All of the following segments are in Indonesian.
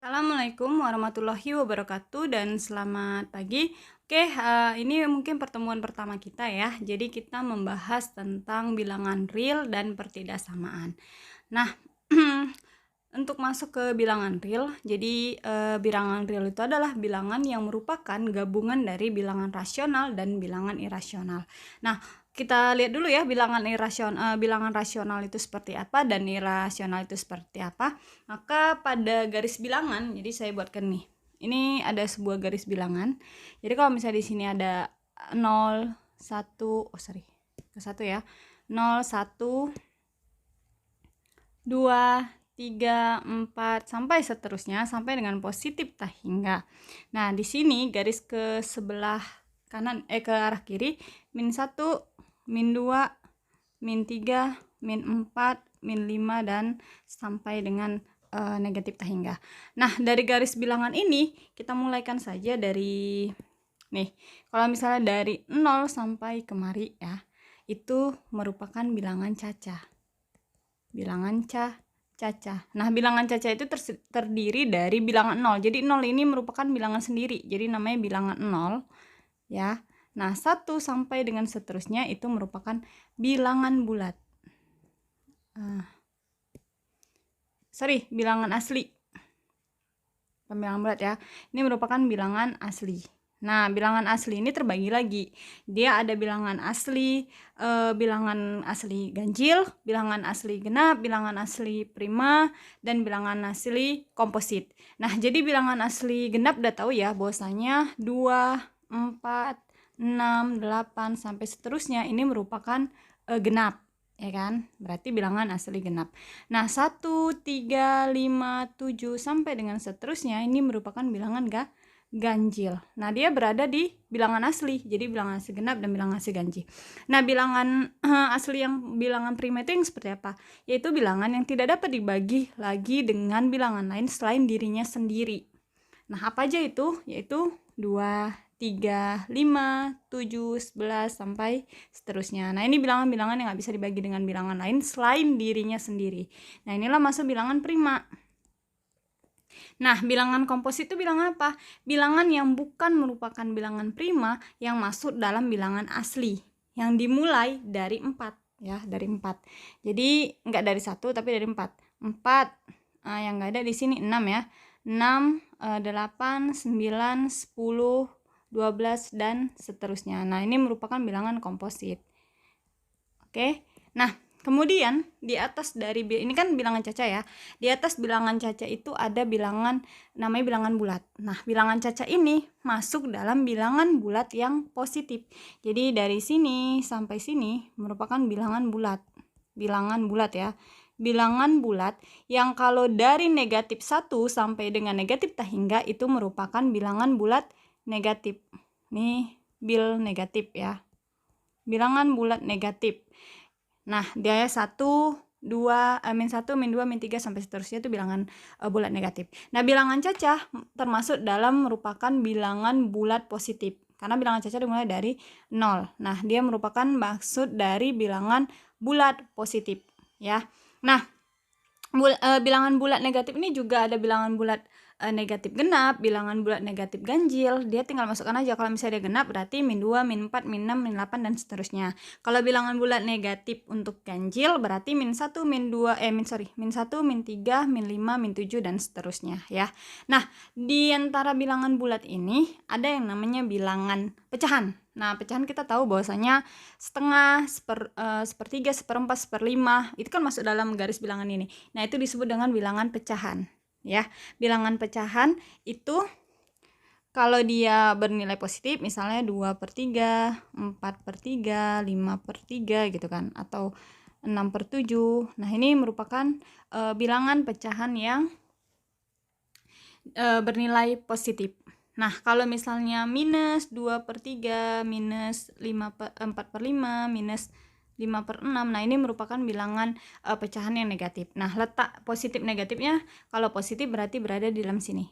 Assalamualaikum warahmatullahi wabarakatuh dan selamat pagi. Oke, ini mungkin pertemuan pertama kita ya. Jadi kita membahas tentang bilangan real dan pertidaksamaan. Nah, untuk masuk ke bilangan real, jadi bilangan real itu adalah bilangan yang merupakan gabungan dari bilangan rasional dan bilangan irasional. Nah, kita lihat dulu ya bilangan rasional itu seperti apa dan irasional itu seperti apa. Maka pada garis bilangan, jadi saya buatkan nih. Ini ada sebuah garis bilangan. Jadi kalau misalnya di sini ada 0, 1, ke 1 ya. 0, 1, 2, 3, 4 sampai seterusnya sampai dengan positif tak hingga. Nah, di sini garis ke sebelah kanan ke arah kiri -1, -2, -3, -4, -5 dan sampai dengan negatif tak hingga. Nah, dari garis bilangan ini kita mulaikan saja dari nih. Kalau misalnya dari 0 sampai kemari ya, itu merupakan bilangan caca. Bilangan caca. Nah, bilangan caca itu terdiri dari bilangan 0. Jadi 0 ini merupakan bilangan sendiri. Jadi namanya bilangan 0 ya. Nah, 1 sampai dengan seterusnya itu merupakan bilangan bulat. Bilangan asli. Bilangan bulat ya. Ini merupakan bilangan asli. Nah, bilangan asli ini terbagi lagi. Dia ada bilangan asli ganjil, bilangan asli genap, bilangan asli prima, dan bilangan asli komposit. Nah, jadi bilangan asli genap udah tahu ya bahwasanya 2, 4, 6, 8 sampai seterusnya ini merupakan genap. Ya kan, berarti bilangan asli genap. Nah, 1, 3, 5, 7 sampai dengan seterusnya ini merupakan bilangan ganjil. Nah, dia berada di bilangan asli, jadi bilangan asli genap dan bilangan asli ganjil. Nah, bilangan asli yang bilangan prima itu yang seperti apa? Yaitu bilangan yang tidak dapat dibagi lagi dengan bilangan lain selain dirinya sendiri. Nah, apa aja itu? Yaitu 2, 3, 5, 7, 11 sampai seterusnya. Nah, ini bilangan-bilangan yang nggak bisa dibagi dengan bilangan lain selain dirinya sendiri. Nah, inilah masuk bilangan prima. Nah, bilangan komposit itu bilangan apa? Bilangan yang bukan merupakan bilangan prima yang masuk dalam bilangan asli, yang dimulai dari 4 ya, dari 4. Jadi enggak dari 1 tapi dari 4. 4 yang enggak ada di sini 6 ya. 6, 8, 9, 10, 12 dan seterusnya. Nah, ini merupakan bilangan komposit. Oke. Nah, kemudian di atas dari ini kan bilangan caca ya. Di atas bilangan caca itu ada bilangan namanya bilangan bulat. Nah, bilangan caca ini masuk dalam bilangan bulat yang positif. Jadi dari sini sampai sini merupakan bilangan bulat. Bilangan bulat ya. Bilangan bulat yang kalau dari negatif 1 sampai dengan negatif tak hingga itu merupakan bilangan bulat negatif. Nih, bil negatif ya. Bilangan bulat negatif. Nah, dia 1, 2, -1, -2, -3 sampai seterusnya itu bilangan bulat negatif. Nah, bilangan caca termasuk dalam merupakan bilangan bulat positif. Karena bilangan caca dimulai dari 0. Nah, dia merupakan maksud dari bilangan bulat positif ya. Nah, bilangan bulat negatif ini juga ada bilangan bulat negatif genap, bilangan bulat negatif ganjil. Dia tinggal masukkan aja. Kalau misalnya dia genap berarti -2, -4, -6, -8 dan seterusnya. Kalau bilangan bulat negatif untuk ganjil berarti -1, -2, -1, -3, -5, -7 dan seterusnya ya. Nah, di antara bilangan bulat ini ada yang namanya bilangan pecahan. Nah, pecahan kita tahu bahwasanya setengah, sepertiga, seperempat, seperlima itu kan masuk dalam garis bilangan ini. Nah, itu disebut dengan bilangan pecahan ya. Bilangan pecahan itu kalau dia bernilai positif misalnya 2/3, 4/3, 5/3 gitu kan, atau 6/7. Nah, ini merupakan bilangan pecahan yang bernilai positif. Nah, kalau misalnya -2/3, -4/5, -5/6, nah ini merupakan bilangan pecahan yang negatif. Nah, letak positif negatifnya, kalau positif berarti berada di dalam sini.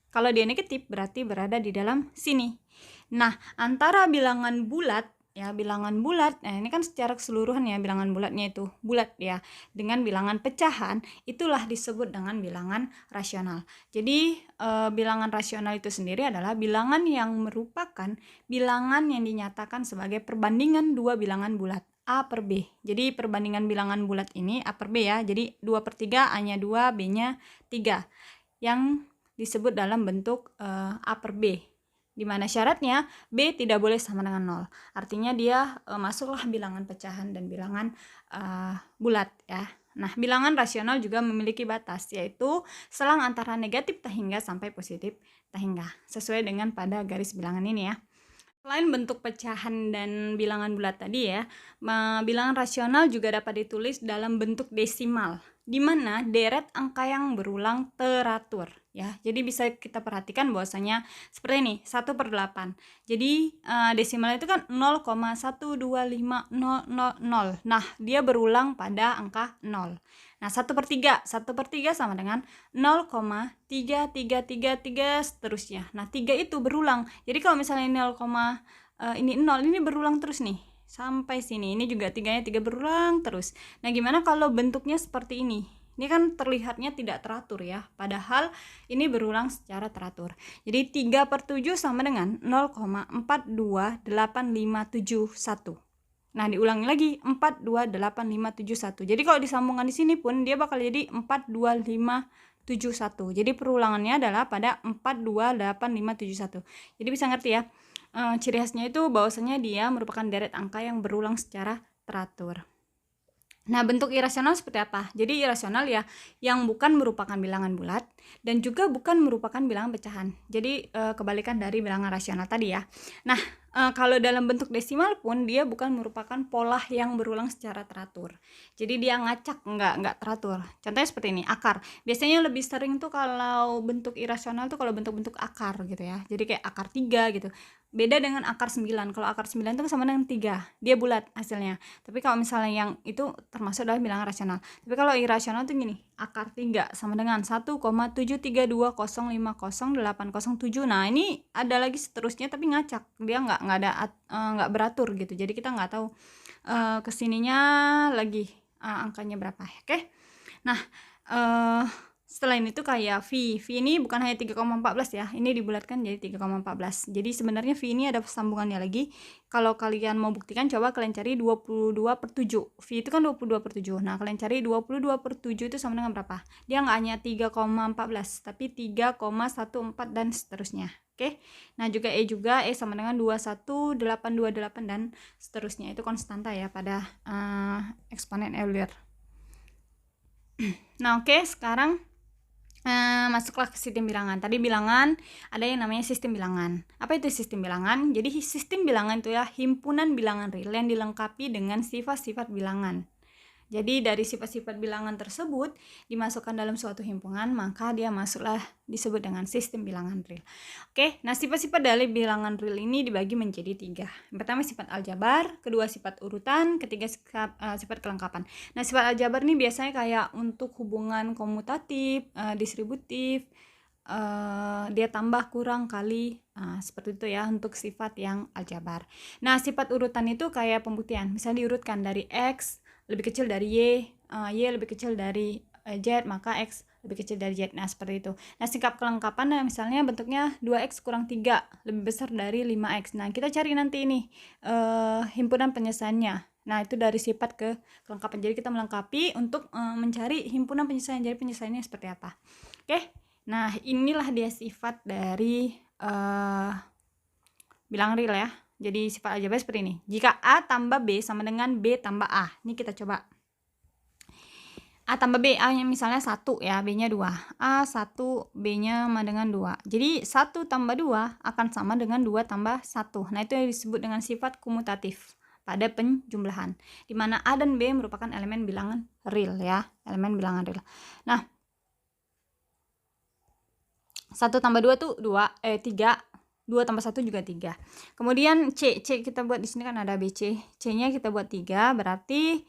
Kalau dia negatif berarti berada di dalam sini. Nah, antara bilangan bulat ya, bilangan bulat. Nah, ini kan secara keseluruhan ya, bilangan bulatnya itu bulat ya. Dengan bilangan pecahan itulah disebut dengan bilangan rasional. Jadi bilangan rasional itu sendiri adalah bilangan yang merupakan bilangan yang dinyatakan sebagai perbandingan dua bilangan bulat A per B. Jadi perbandingan bilangan bulat ini A per B ya. Jadi 2/3, A-nya 2, B-nya 3. Yang disebut dalam bentuk A per B. Di mana syaratnya B tidak boleh sama dengan 0. Artinya dia masuklah bilangan pecahan dan bilangan bulat ya. Nah, bilangan rasional juga memiliki batas, yaitu selang antara negatif tak hingga sampai positif tak hingga, sesuai dengan pada garis bilangan ini ya. Selain bentuk pecahan dan bilangan bulat tadi ya, bilangan rasional juga dapat ditulis dalam bentuk desimal, di mana deret angka yang berulang teratur ya. Jadi bisa kita perhatikan bahwasanya seperti ini, 1/8. Jadi desimal itu kan 0,125000. Nah, dia berulang pada angka 0. Nah, 1/3 sama dengan 0,3333 seterusnya. Nah, 3 itu berulang. Jadi kalau misalnya ini 0, ini berulang terus nih sampai sini. Ini juga 3 berulang terus. Nah, gimana kalau bentuknya seperti ini? Ini kan terlihatnya tidak teratur ya, padahal ini berulang secara teratur. Jadi 3/7 sama dengan 0,428571. Nah, diulangi lagi 428571. Jadi kalau disambungkan di sini pun dia bakal jadi 42571. Jadi perulangannya adalah pada 428571. Jadi bisa ngerti ya. Ciri khasnya itu bahwasanya dia merupakan deret angka yang berulang secara teratur. Nah, bentuk irasional seperti apa? Jadi irasional ya yang bukan merupakan bilangan bulat dan juga bukan merupakan bilangan pecahan. Jadi kebalikan dari bilangan rasional tadi ya. Nah, kalau dalam bentuk desimal pun dia bukan merupakan pola yang berulang secara teratur. Jadi dia ngacak, nggak teratur. Contohnya seperti ini, akar. Biasanya lebih sering tuh kalau bentuk irasional tuh kalau bentuk-bentuk akar gitu ya. Jadi kayak akar 3 gitu. Beda dengan akar 9. Kalau akar 9 itu sama dengan 3. Dia bulat hasilnya. Tapi kalau misalnya yang itu termasuk dalam bilangan rasional. Tapi kalau irasional tuh gini, akar 3 sama dengan 1,732050807. Nah, ini ada lagi seterusnya tapi ngacak. Dia nggak beratur gitu. Jadi kita nggak tahu kesininya lagi angkanya berapa. Oke. Nah, setelah ini tuh kayak V ini bukan hanya 3,14 ya, ini dibulatkan jadi 3,14. Jadi sebenarnya V ini ada sambungannya lagi. Kalau kalian mau buktikan, coba kalian cari 22/7. V itu kan 22/7. Nah, kalian cari 22/7 itu sama dengan berapa? Dia nggak hanya 3,14 tapi 3,14 dan seterusnya. Oke. Nah, juga E sama dengan 21828 dan seterusnya. Itu konstanta ya pada eksponen Euler. Nah, oke, sekarang masuklah ke sistem bilangan. Tadi bilangan ada yang namanya sistem bilangan. Apa itu sistem bilangan? Jadi sistem bilangan itu ya himpunan bilangan real yang dilengkapi dengan sifat-sifat bilangan. Jadi dari sifat-sifat bilangan tersebut dimasukkan dalam suatu himpunan, maka dia masuklah disebut dengan sistem bilangan real. Oke, nah sifat-sifat dari bilangan real ini dibagi menjadi 3. Yang pertama sifat aljabar, kedua sifat urutan, ketiga sifat kelengkapan. Nah, sifat aljabar ini biasanya kayak untuk hubungan komutatif, distributif, dia tambah, kurang, kali, seperti itu ya untuk sifat yang aljabar. Nah, sifat urutan itu kayak pembuktian, misalnya diurutkan dari X lebih kecil dari Y lebih kecil dari Z, maka X lebih kecil dari Z. Nah, seperti itu. Nah, sikap kelengkapan misalnya bentuknya 2X kurang 3 lebih besar dari 5X. Nah, kita cari nanti ini himpunan penyelesaiannya. Nah, itu dari sifat ke kelengkapan. Jadi kita melengkapi untuk mencari himpunan penyelesaian. Jadi penyelesaiannya seperti apa. Oke. Nah, inilah dia sifat dari bilangan real ya. Jadi sifat aljabar seperti ini. Jika A tambah B sama dengan B tambah A. Ini kita coba. A tambah B, A-nya misalnya 1 ya, B-nya 2. A 1, B-nya sama dengan 2. Jadi 1 tambah 2 akan sama dengan 2 tambah 1. Nah, itu yang disebut dengan sifat kumutatif pada penjumlahan. Di mana A dan B merupakan elemen bilangan real ya. Elemen bilangan real. Nah, 1 tambah 2 tuh 3. 2 tambah 1 juga 3. Kemudian C kita buat di sini kan ada BC. C-nya kita buat 3, berarti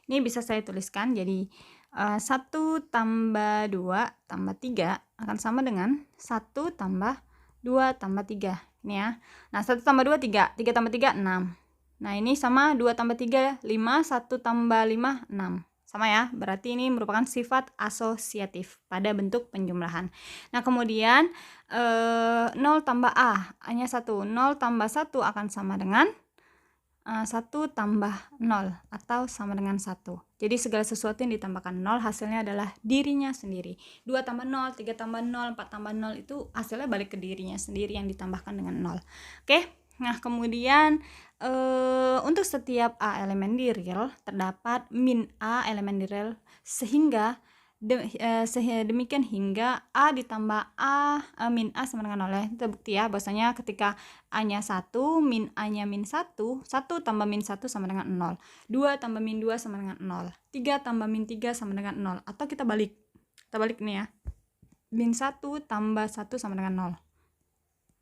ini bisa saya tuliskan jadi 1 tambah 2 tambah 3 akan sama dengan 1 tambah 2 tambah 3. Ini ya. Nah, 1 tambah 2, 3. 3 tambah 3, 6. Nah, ini sama 2 tambah 3, 5. 1 tambah 5, 6. Sama ya, berarti ini merupakan sifat asosiatif pada bentuk penjumlahan. Nah, kemudian 0 tambah A, A-nya 1. 0 tambah 1 akan sama dengan 1 tambah 0 atau sama dengan 1. Jadi segala sesuatu yang ditambahkan 0 hasilnya adalah dirinya sendiri. 2 tambah 0, 3 tambah 0, 4 tambah 0 itu hasilnya balik ke dirinya sendiri yang ditambahkan dengan 0. Oke, nah kemudian untuk setiap A elemen di real terdapat min A elemen di real sehingga demikian hingga A ditambah min A sama dengan 0 ya. Itu bukti ya bahwasanya ketika A-nya 1, min A-nya min 1, 1 tambah min 1 sama dengan 0. 2 tambah min 2 sama dengan 0. 3 tambah min 3 sama dengan 0. Atau kita balik. Kita balik nih ya. Min 1 tambah 1 sama dengan 0.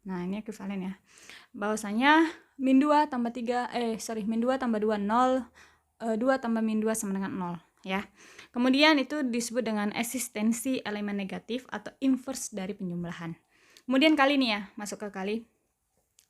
Nah, ini ekuivalen ya. Bahwasanya min 2 tambah 3 min 2 tambah 2 0. 2 tambah min 2 sama dengan 0 ya. Kemudian itu disebut dengan eksistensi elemen negatif atau inverse dari penjumlahan. Kemudian kali nih ya, masuk ke kali.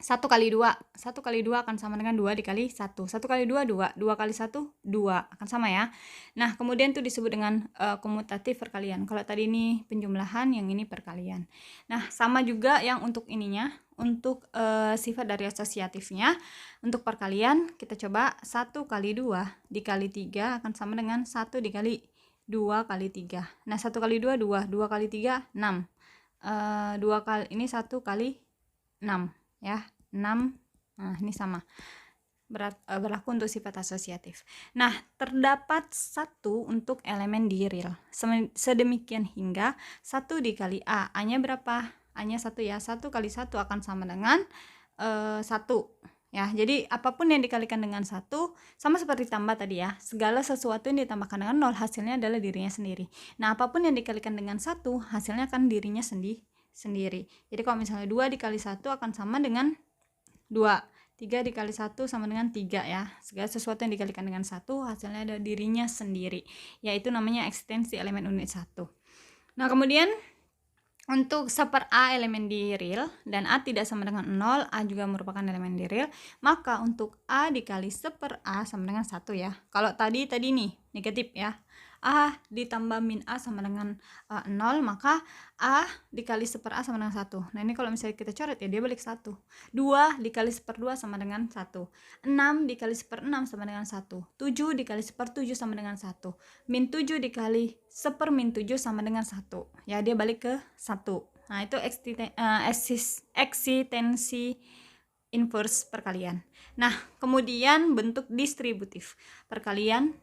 1 kali 2. 1 kali 2 akan sama dengan 2 dikali 1. 1 kali 2, 2. 2 kali 1, 2. Akan sama ya. Nah, kemudian itu disebut dengan komutatif perkalian. Kalau tadi ini penjumlahan, yang ini perkalian. Nah, sama juga yang untuk ininya. Untuk sifat dari asosiatifnya. Untuk perkalian, kita coba 1 kali 2 dikali 3 akan sama dengan 1 dikali 2 kali 3. Nah, 1 kali 2, 2. 2 kali 3, 6. 2 kali, ini 1 kali 6. Ya, 6. Nah, ini sama. Berlaku untuk sifat asosiatif. Nah, terdapat 1 untuk elemen di real. Sedemikian hingga 1 dikali A. A-nya berapa? A-nya 1 ya. 1 kali 1 akan sama dengan 1. Ya, jadi apapun yang dikalikan dengan 1 sama seperti tambah tadi ya. Segala sesuatu yang ditambahkan dengan 0 hasilnya adalah dirinya sendiri. Nah, apapun yang dikalikan dengan 1 hasilnya akan dirinya sendiri. Jadi kalau misalnya 2 dikali 1 akan sama dengan 2. 3 dikali 1 sama dengan 3 ya. Segala sesuatu yang dikalikan dengan 1 hasilnya adalah dirinya sendiri. Yaitu namanya ekstensi elemen unit 1. Nah, kemudian untuk seper A elemen di real dan A tidak sama dengan 0, A juga merupakan elemen di real, maka untuk A dikali seper A sama dengan 1 ya. Kalau tadi nih negatif ya. A ditambah min A sama dengan 0, maka A dikali seper A sama dengan 1. Nah, ini kalau misalnya kita coret ya, dia balik 1. 2 dikali seper 2 sama dengan 1. 6 dikali seper 6 sama dengan 1. 7 dikali seper 7 sama dengan 1. Min 7 dikali seper min 7 sama dengan 1. Ya, dia balik ke 1. Nah, itu eksistensi inverse perkalian. Nah, kemudian bentuk distributif perkalian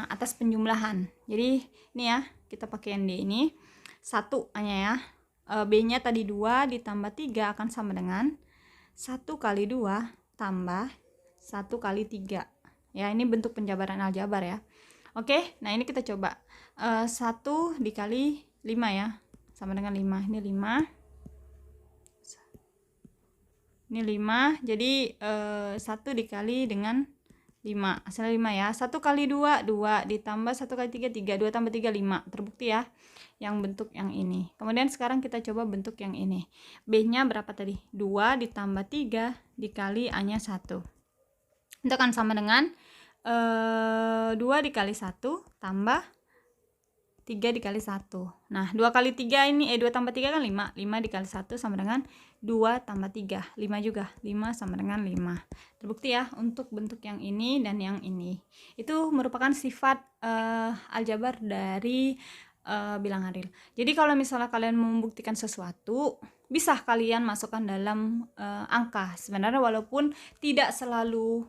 atas penjumlahan. Jadi ini ya, kita pakai yang D ini 1 A-nya ya. B-nya tadi 2 ditambah 3 akan sama dengan 1 kali 2 tambah 1 kali 3. Ya, ini bentuk penjabaran aljabar ya. Oke, nah ini kita coba 1 dikali 5 ya, sama dengan 5. Ini 5. Ini 5. Jadi 1 dikali dengan 5, hasilnya 5 ya. 1 kali 2, 2 ditambah 1 kali 3, 3. 2 tambah 3, 5. Terbukti ya yang bentuk yang ini. Kemudian sekarang kita coba bentuk yang ini. B-nya berapa tadi? 2 ditambah 3 dikali A-nya 1. Itu akan sama dengan 2 dikali 1 tambah 3 dikali 1. Nah, 2 kali 3 ini 2 tambah 3 kan 5. 5 dikali 1 sama dengan 2 tambah 3. 5 juga. 5 sama dengan 5. Terbukti ya untuk bentuk yang ini dan yang ini. Itu merupakan sifat aljabar dari bilangan real. Jadi kalau misalnya kalian membuktikan sesuatu, bisa kalian masukkan dalam angka. Sebenarnya walaupun tidak selalu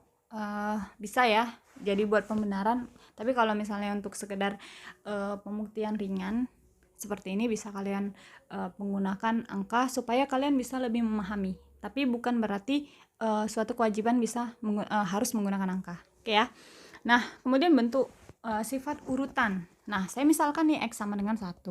bisa ya jadi buat pembenaran, tapi kalau misalnya untuk sekedar pembuktian ringan seperti ini bisa kalian menggunakan angka supaya kalian bisa lebih memahami, tapi bukan berarti suatu kewajiban harus menggunakan angka. Oke ya. Nah, kemudian bentuk sifat urutan. Nah, saya misalkan nih X sama dengan 1,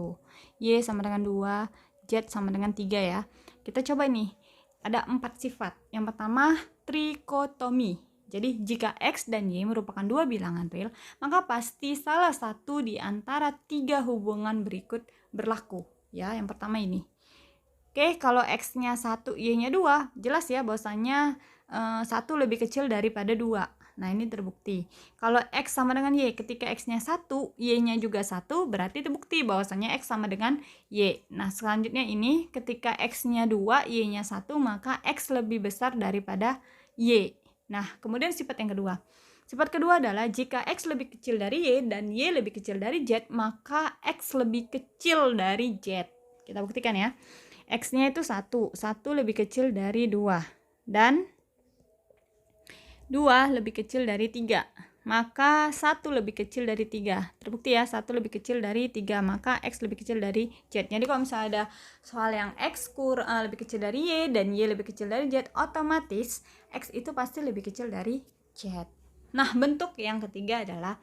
Y sama dengan 2, Z sama dengan 3 ya. Kita coba nih, ada 4 sifat. Yang pertama, trikotomi. Jadi jika X dan Y merupakan 2 bilangan real, maka pasti salah satu di antara 3 hubungan berikut berlaku. Ya, yang pertama ini. Oke, kalau X-nya 1, Y-nya 2, jelas ya bahwasanya 1 lebih kecil daripada 2. Nah, ini terbukti. Kalau X sama dengan Y, ketika X-nya 1, Y-nya juga 1, berarti terbukti bahwasanya X sama dengan Y. Nah, selanjutnya ini, ketika X-nya 2, Y-nya 1, maka X lebih besar daripada Y. Nah, kemudian sifat yang kedua. Sifat kedua adalah jika X lebih kecil dari Y dan Y lebih kecil dari Z, maka X lebih kecil dari Z. Kita buktikan ya. X-nya itu 1 lebih kecil dari 2, dan 2 lebih kecil dari 3, maka 1 lebih kecil dari 3. Terbukti ya, 1 lebih kecil dari 3, maka X lebih kecil dari Z. Jadi kalau misalnya ada soal yang X lebih kecil dari Y dan Y lebih kecil dari Z, otomatis X itu pasti lebih kecil dari Z. Nah, bentuk yang ketiga adalah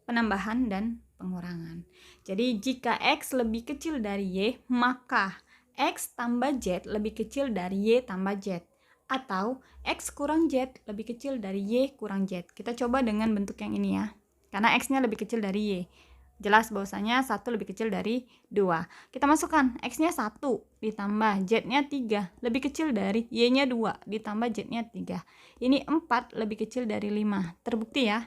penambahan dan pengurangan. Jadi jika X lebih kecil dari Y, maka X tambah Z lebih kecil dari Y tambah Z. Atau X kurang Z lebih kecil dari Y kurang Z. Kita coba dengan bentuk yang ini ya. Karena X-nya lebih kecil dari Y. Jelas bahwasanya 1 lebih kecil dari 2. Kita masukkan X-nya 1 ditambah Z-nya 3 lebih kecil dari Y-nya 2 ditambah Z-nya 3. Ini 4 lebih kecil dari 5. Terbukti ya.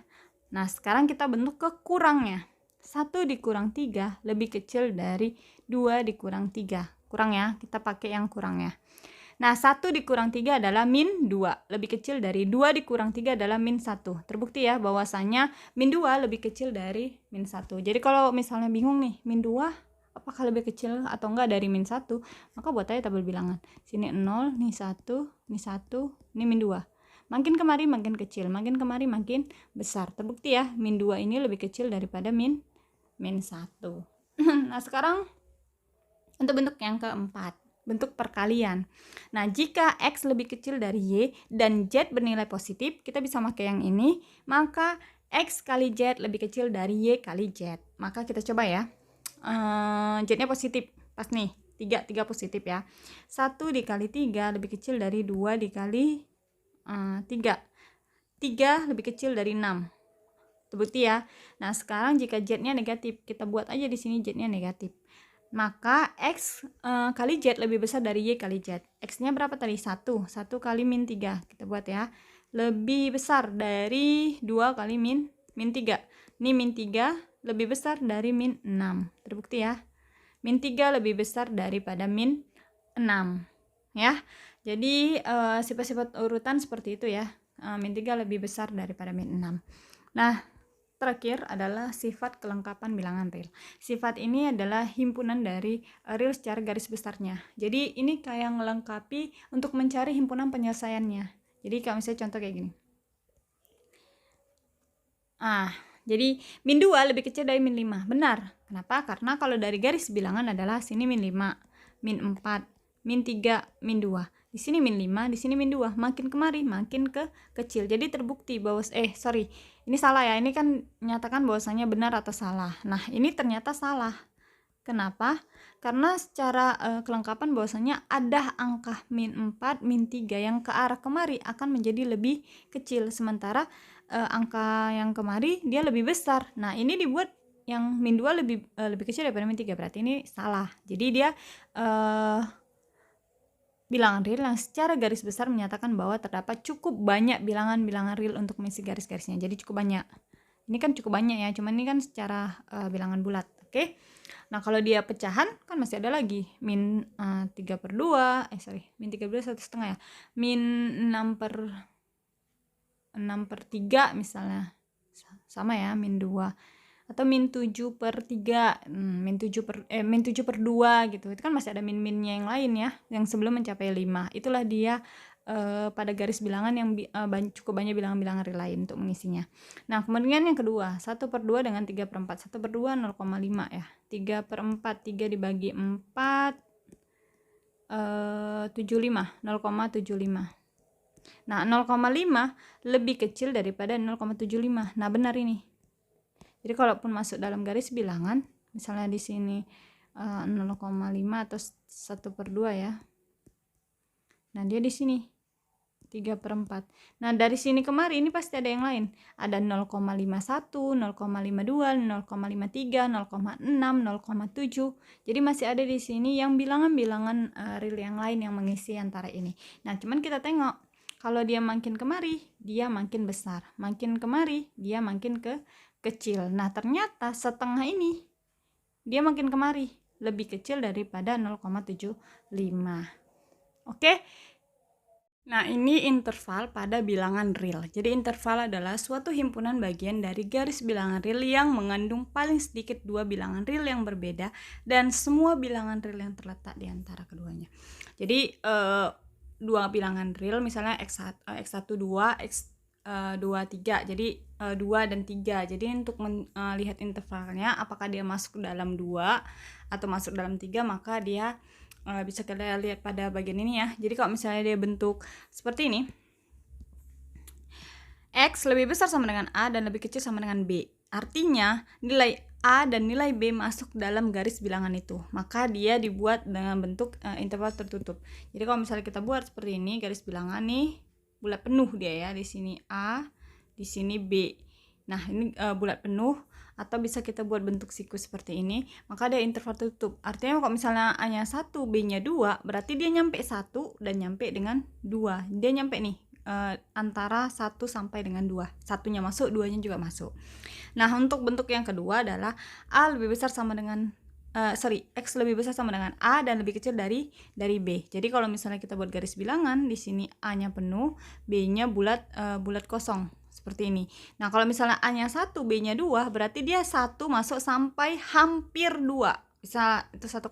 Nah, sekarang kita bentuk ke kurangnya. 1 dikurang 3 lebih kecil dari 2 dikurang 3. Kurang ya, kita pakai yang kurang ya. Nah, 1 dikurang 3 adalah min 2. Lebih kecil dari 2 dikurang 3 adalah min 1. Terbukti ya bahwasanya min 2 lebih kecil dari min 1. Jadi kalau misalnya bingung nih, min 2 apakah lebih kecil atau enggak dari min 1, maka buat aja tabel bilangan. Sini 0, nih 1, nih 1, ini min 2. Makin kemari makin kecil, makin kemari makin besar. Terbukti ya, min 2 ini lebih kecil daripada min 1. Nah, sekarang untuk bentuk yang keempat, bentuk perkalian. Nah, jika X lebih kecil dari Y dan Z bernilai positif, kita bisa pakai yang ini, maka X kali Z lebih kecil dari Y kali Z. Maka kita coba ya. Z-nya positif, pas nih, 3 positif ya. 1 dikali 3 lebih kecil dari 2 dikali 3. 3 lebih kecil dari 6. Terbukti ya. Nah, sekarang jika Z-nya negatif, kita buat aja di sini Z-nya negatif. Maka X kali Z lebih besar dari Y kali Z. X-nya berapa tadi? 1 kali min 3. Kita buat ya. Lebih besar dari 2 kali min 3. Ini min 3 lebih besar dari min 6. Terbukti ya. Min 3 lebih besar daripada min 6. Ya. Jadi sifat-sifat urutan seperti itu ya. Min 3 lebih besar daripada min 6. Nah, terakhir adalah sifat kelengkapan bilangan real. Sifat ini adalah himpunan dari real secara garis besarnya. Jadi ini kayak melengkapi untuk mencari himpunan penyelesaiannya. Jadi kalau misalnya contoh kayak gini. Jadi min 2 lebih kecil dari min 5. Benar. Kenapa? Karena kalau dari garis bilangan adalah sini min 5, min 4, min 3, min 2. Di sini min 5, di sini min 2. Makin kemari makin kecil. Jadi terbukti bahwa ini salah ya. Ini kan menyatakan bahwasanya benar atau salah. Nah, ini ternyata salah. Kenapa? Karena secara kelengkapan bahwasanya ada angka min 4, min 3 yang ke arah kemari akan menjadi lebih kecil. Sementara angka yang kemari dia lebih besar. Nah, ini dibuat yang min 2 lebih kecil daripada min 3. Berarti ini salah. Jadi dia bilangan real yang secara garis besar menyatakan bahwa terdapat cukup banyak bilangan-bilangan real untuk mengisi garis-garisnya. Jadi cukup banyak. Ini kan cukup banyak ya, cuman ini kan secara bilangan bulat. Oke. Nah, kalau dia pecahan kan masih ada lagi min 3/2, min 3/2 1/2 ya. Min 6/3 misalnya. Sama ya, min 2. Atau min 7/3, min 7/2 gitu. Itu kan masih ada min-minnya yang lain ya, yang sebelum mencapai 5. Itulah dia pada garis bilangan yang cukup banyak bilangan-bilangan real lain untuk mengisinya. Nah, kemudian yang kedua, 1/2 dengan 3/4. 1/2 0,5 ya. 3/4, 3 dibagi 4 75, 0,75. Nah, 0,5 lebih kecil daripada 0,75. Nah, benar ini. Jadi kalaupun masuk dalam garis bilangan, misalnya di sini 0,5 atau 1/2 ya. Nah, dia di sini 3/4. Nah, dari sini kemari ini pasti ada yang lain. Ada 0,51, 0,52, 0,53, 0,6, 0,7. Jadi masih ada di sini yang bilangan-bilangan real yang lain yang mengisi antara ini. Nah, cuman kita tengok kalau dia makin kemari, dia makin besar. Makin kemari, dia makin kecil. Nah, ternyata setengah ini dia makin kemari, lebih kecil daripada 0,75. Oke. Nah, ini interval pada bilangan real. Jadi interval adalah suatu himpunan bagian dari garis bilangan real yang mengandung paling sedikit dua bilangan real yang berbeda dan semua bilangan real yang terletak di antara keduanya. Jadi dua bilangan real misalnya x1 2, x2 3. Jadi 2 dan 3. Jadi untuk melihat intervalnya apakah dia masuk dalam 2 atau masuk dalam 3, maka dia bisa kita lihat pada bagian ini ya. Jadi kalau misalnya dia bentuk seperti ini, X lebih besar sama dengan A dan lebih kecil sama dengan B. Artinya nilai A dan nilai B masuk dalam garis bilangan itu. Maka dia dibuat dengan bentuk interval tertutup. Jadi kalau misalnya kita buat seperti ini, garis bilangan nih bulat penuh dia ya. Di sini A, di sini B. Nah, ini bulat penuh. Atau bisa kita buat bentuk siku seperti ini, maka dia interval tertutup. Artinya kalau misalnya A-nya 1, B-nya 2, berarti dia nyampe 1 dan nyampe dengan 2. Dia nyampe nih antara 1 sampai dengan 2. Satunya masuk, duanya juga masuk. Nah, untuk bentuk yang kedua adalah A lebih besar sama dengan X lebih besar sama dengan A dan lebih kecil dari B. Jadi kalau misalnya kita buat garis bilangan, di sini A-nya penuh, B-nya bulat kosong. Seperti ini. Nah, kalau misalnya A-nya 1, B-nya 2, berarti dia 1 masuk sampai hampir 2. Bisa itu 1,9,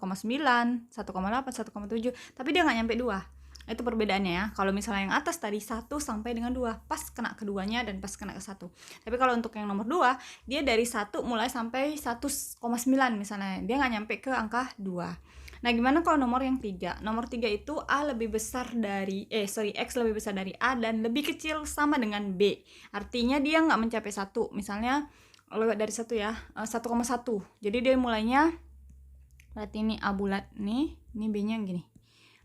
1,8, 1,7, tapi dia nggak nyampe 2. Itu perbedaannya ya. Kalau misalnya yang atas tadi 1 sampai dengan 2, pas kena keduanya dan pas kena ke 1. Tapi kalau untuk yang nomor 2, dia dari 1 mulai sampai 1,9 misalnya. Dia nggak nyampe ke angka 2. Nah, gimana kalau nomor yang 3? Nomor 3 itu X lebih besar dari A dan lebih kecil sama dengan B. Artinya dia nggak mencapai 1. Misalnya lewat dari 1 ya, 1,1. Jadi dia mulainya, berarti ini A bulat nih, ini B-nya gini.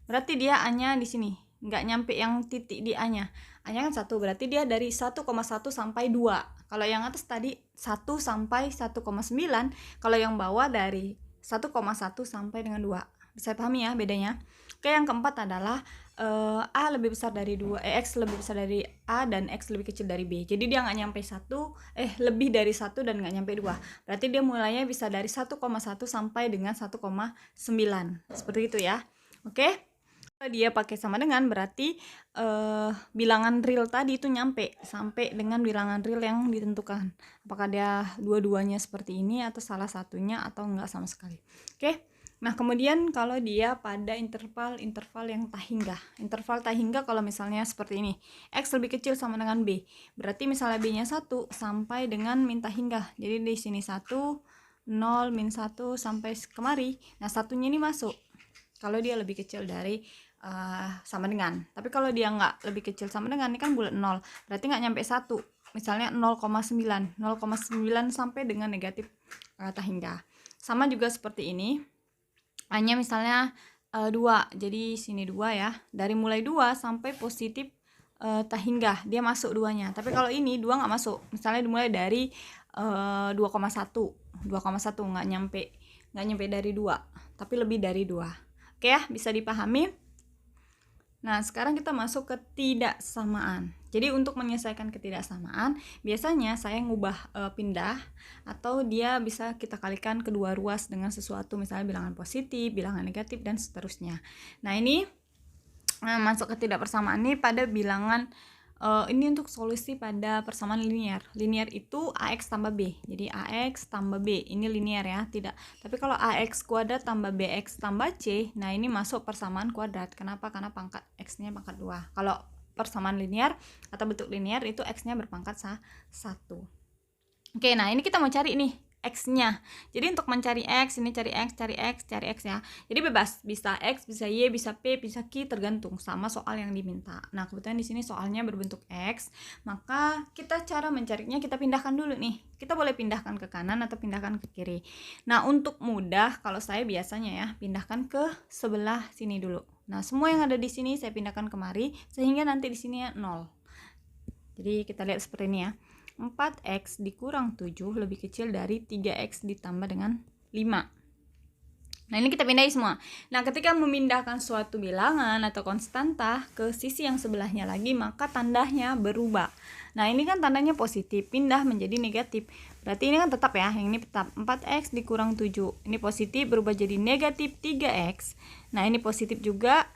Berarti dia A-nya di sini, nggak nyampe yang titik di A-nya. A-nya kan 1, berarti dia dari 1,1 sampai 2. Kalau yang atas tadi 1 sampai 1,9, kalau yang bawah dari 1,1 sampai dengan 2. Bisa pahami ya bedanya? Oke, yang keempat adalah A lebih besar dari 2, X lebih besar dari A dan X lebih kecil dari B. Jadi dia nggak nyampe 1, lebih dari 1 dan nggak nyampe 2. Berarti dia mulainya bisa dari 1,1 sampai dengan 1,9. Seperti itu ya. Oke? Dia pakai sama dengan berarti bilangan real tadi itu nyampe sampai dengan bilangan real yang ditentukan. Apakah dia dua-duanya seperti ini atau salah satunya atau enggak sama sekali. Oke. Nah, kemudian kalau dia pada interval yang tak hingga. Interval tak hingga kalau misalnya seperti ini. X lebih kecil sama dengan B. Berarti misalnya B-nya 1 sampai dengan min tak hingga. Jadi di sini 1, 0, min 1 sampai kemari. Nah, satunya ini masuk. Kalau dia lebih kecil dari sama dengan. Tapi kalau dia nggak lebih kecil sama dengan, ini kan bulat 0, berarti nggak nyampe 1. Misalnya 0,9 sampai dengan negatif tak hingga. Sama juga seperti ini, hanya misalnya 2, jadi sini 2 ya, dari mulai 2 sampai positif tak hingga, dia masuk 2-nya. Tapi kalau ini 2 nggak masuk, misalnya dimulai dari 2,1 nggak nyampe dari 2, tapi lebih dari 2. Oke ya, bisa dipahami. Nah, sekarang kita masuk ke ketidaksamaan. Jadi untuk menyelesaikan ketidaksamaan, biasanya saya ngubah pindah, atau dia bisa kita kalikan kedua ruas dengan sesuatu, misalnya bilangan positif, bilangan negatif, dan seterusnya. Nah, ini masuk ketidakpersamaan ini pada bilangan ini untuk solusi pada persamaan linear. Linear itu AX tambah B. Jadi AX tambah B. Ini linear ya, tidak. Tapi kalau AX kuadrat tambah BX tambah C, nah ini masuk persamaan kuadrat. Kenapa? Karena pangkat X-nya pangkat 2. Kalau persamaan linear atau bentuk linear itu X-nya berpangkat 1. Oke, nah ini kita mau cari nih X-nya. Jadi untuk mencari X, ini cari X ya. Jadi bebas, bisa X, bisa Y, bisa P, bisa Q, tergantung sama soal yang diminta. Nah, kebetulan di sini soalnya berbentuk X, maka kita cara mencarinya kita pindahkan dulu nih. Kita boleh pindahkan ke kanan atau pindahkan ke kiri. Nah, untuk mudah, kalau saya biasanya ya, pindahkan ke sebelah sini dulu. Nah, semua yang ada di sini saya pindahkan kemari sehingga nanti di sini 0. Jadi kita lihat seperti ini ya. 4x dikurang 7 lebih kecil dari 3x ditambah dengan 5. Nah, ini kita pindahin semua. Nah, ketika memindahkan suatu bilangan atau konstanta ke sisi yang sebelahnya lagi, maka tandanya berubah. Nah, ini kan tandanya positif, pindah menjadi negatif. Berarti ini kan tetap ya, yang ini tetap 4x dikurang 7. Ini positif berubah jadi negatif 3x. Nah, ini positif juga,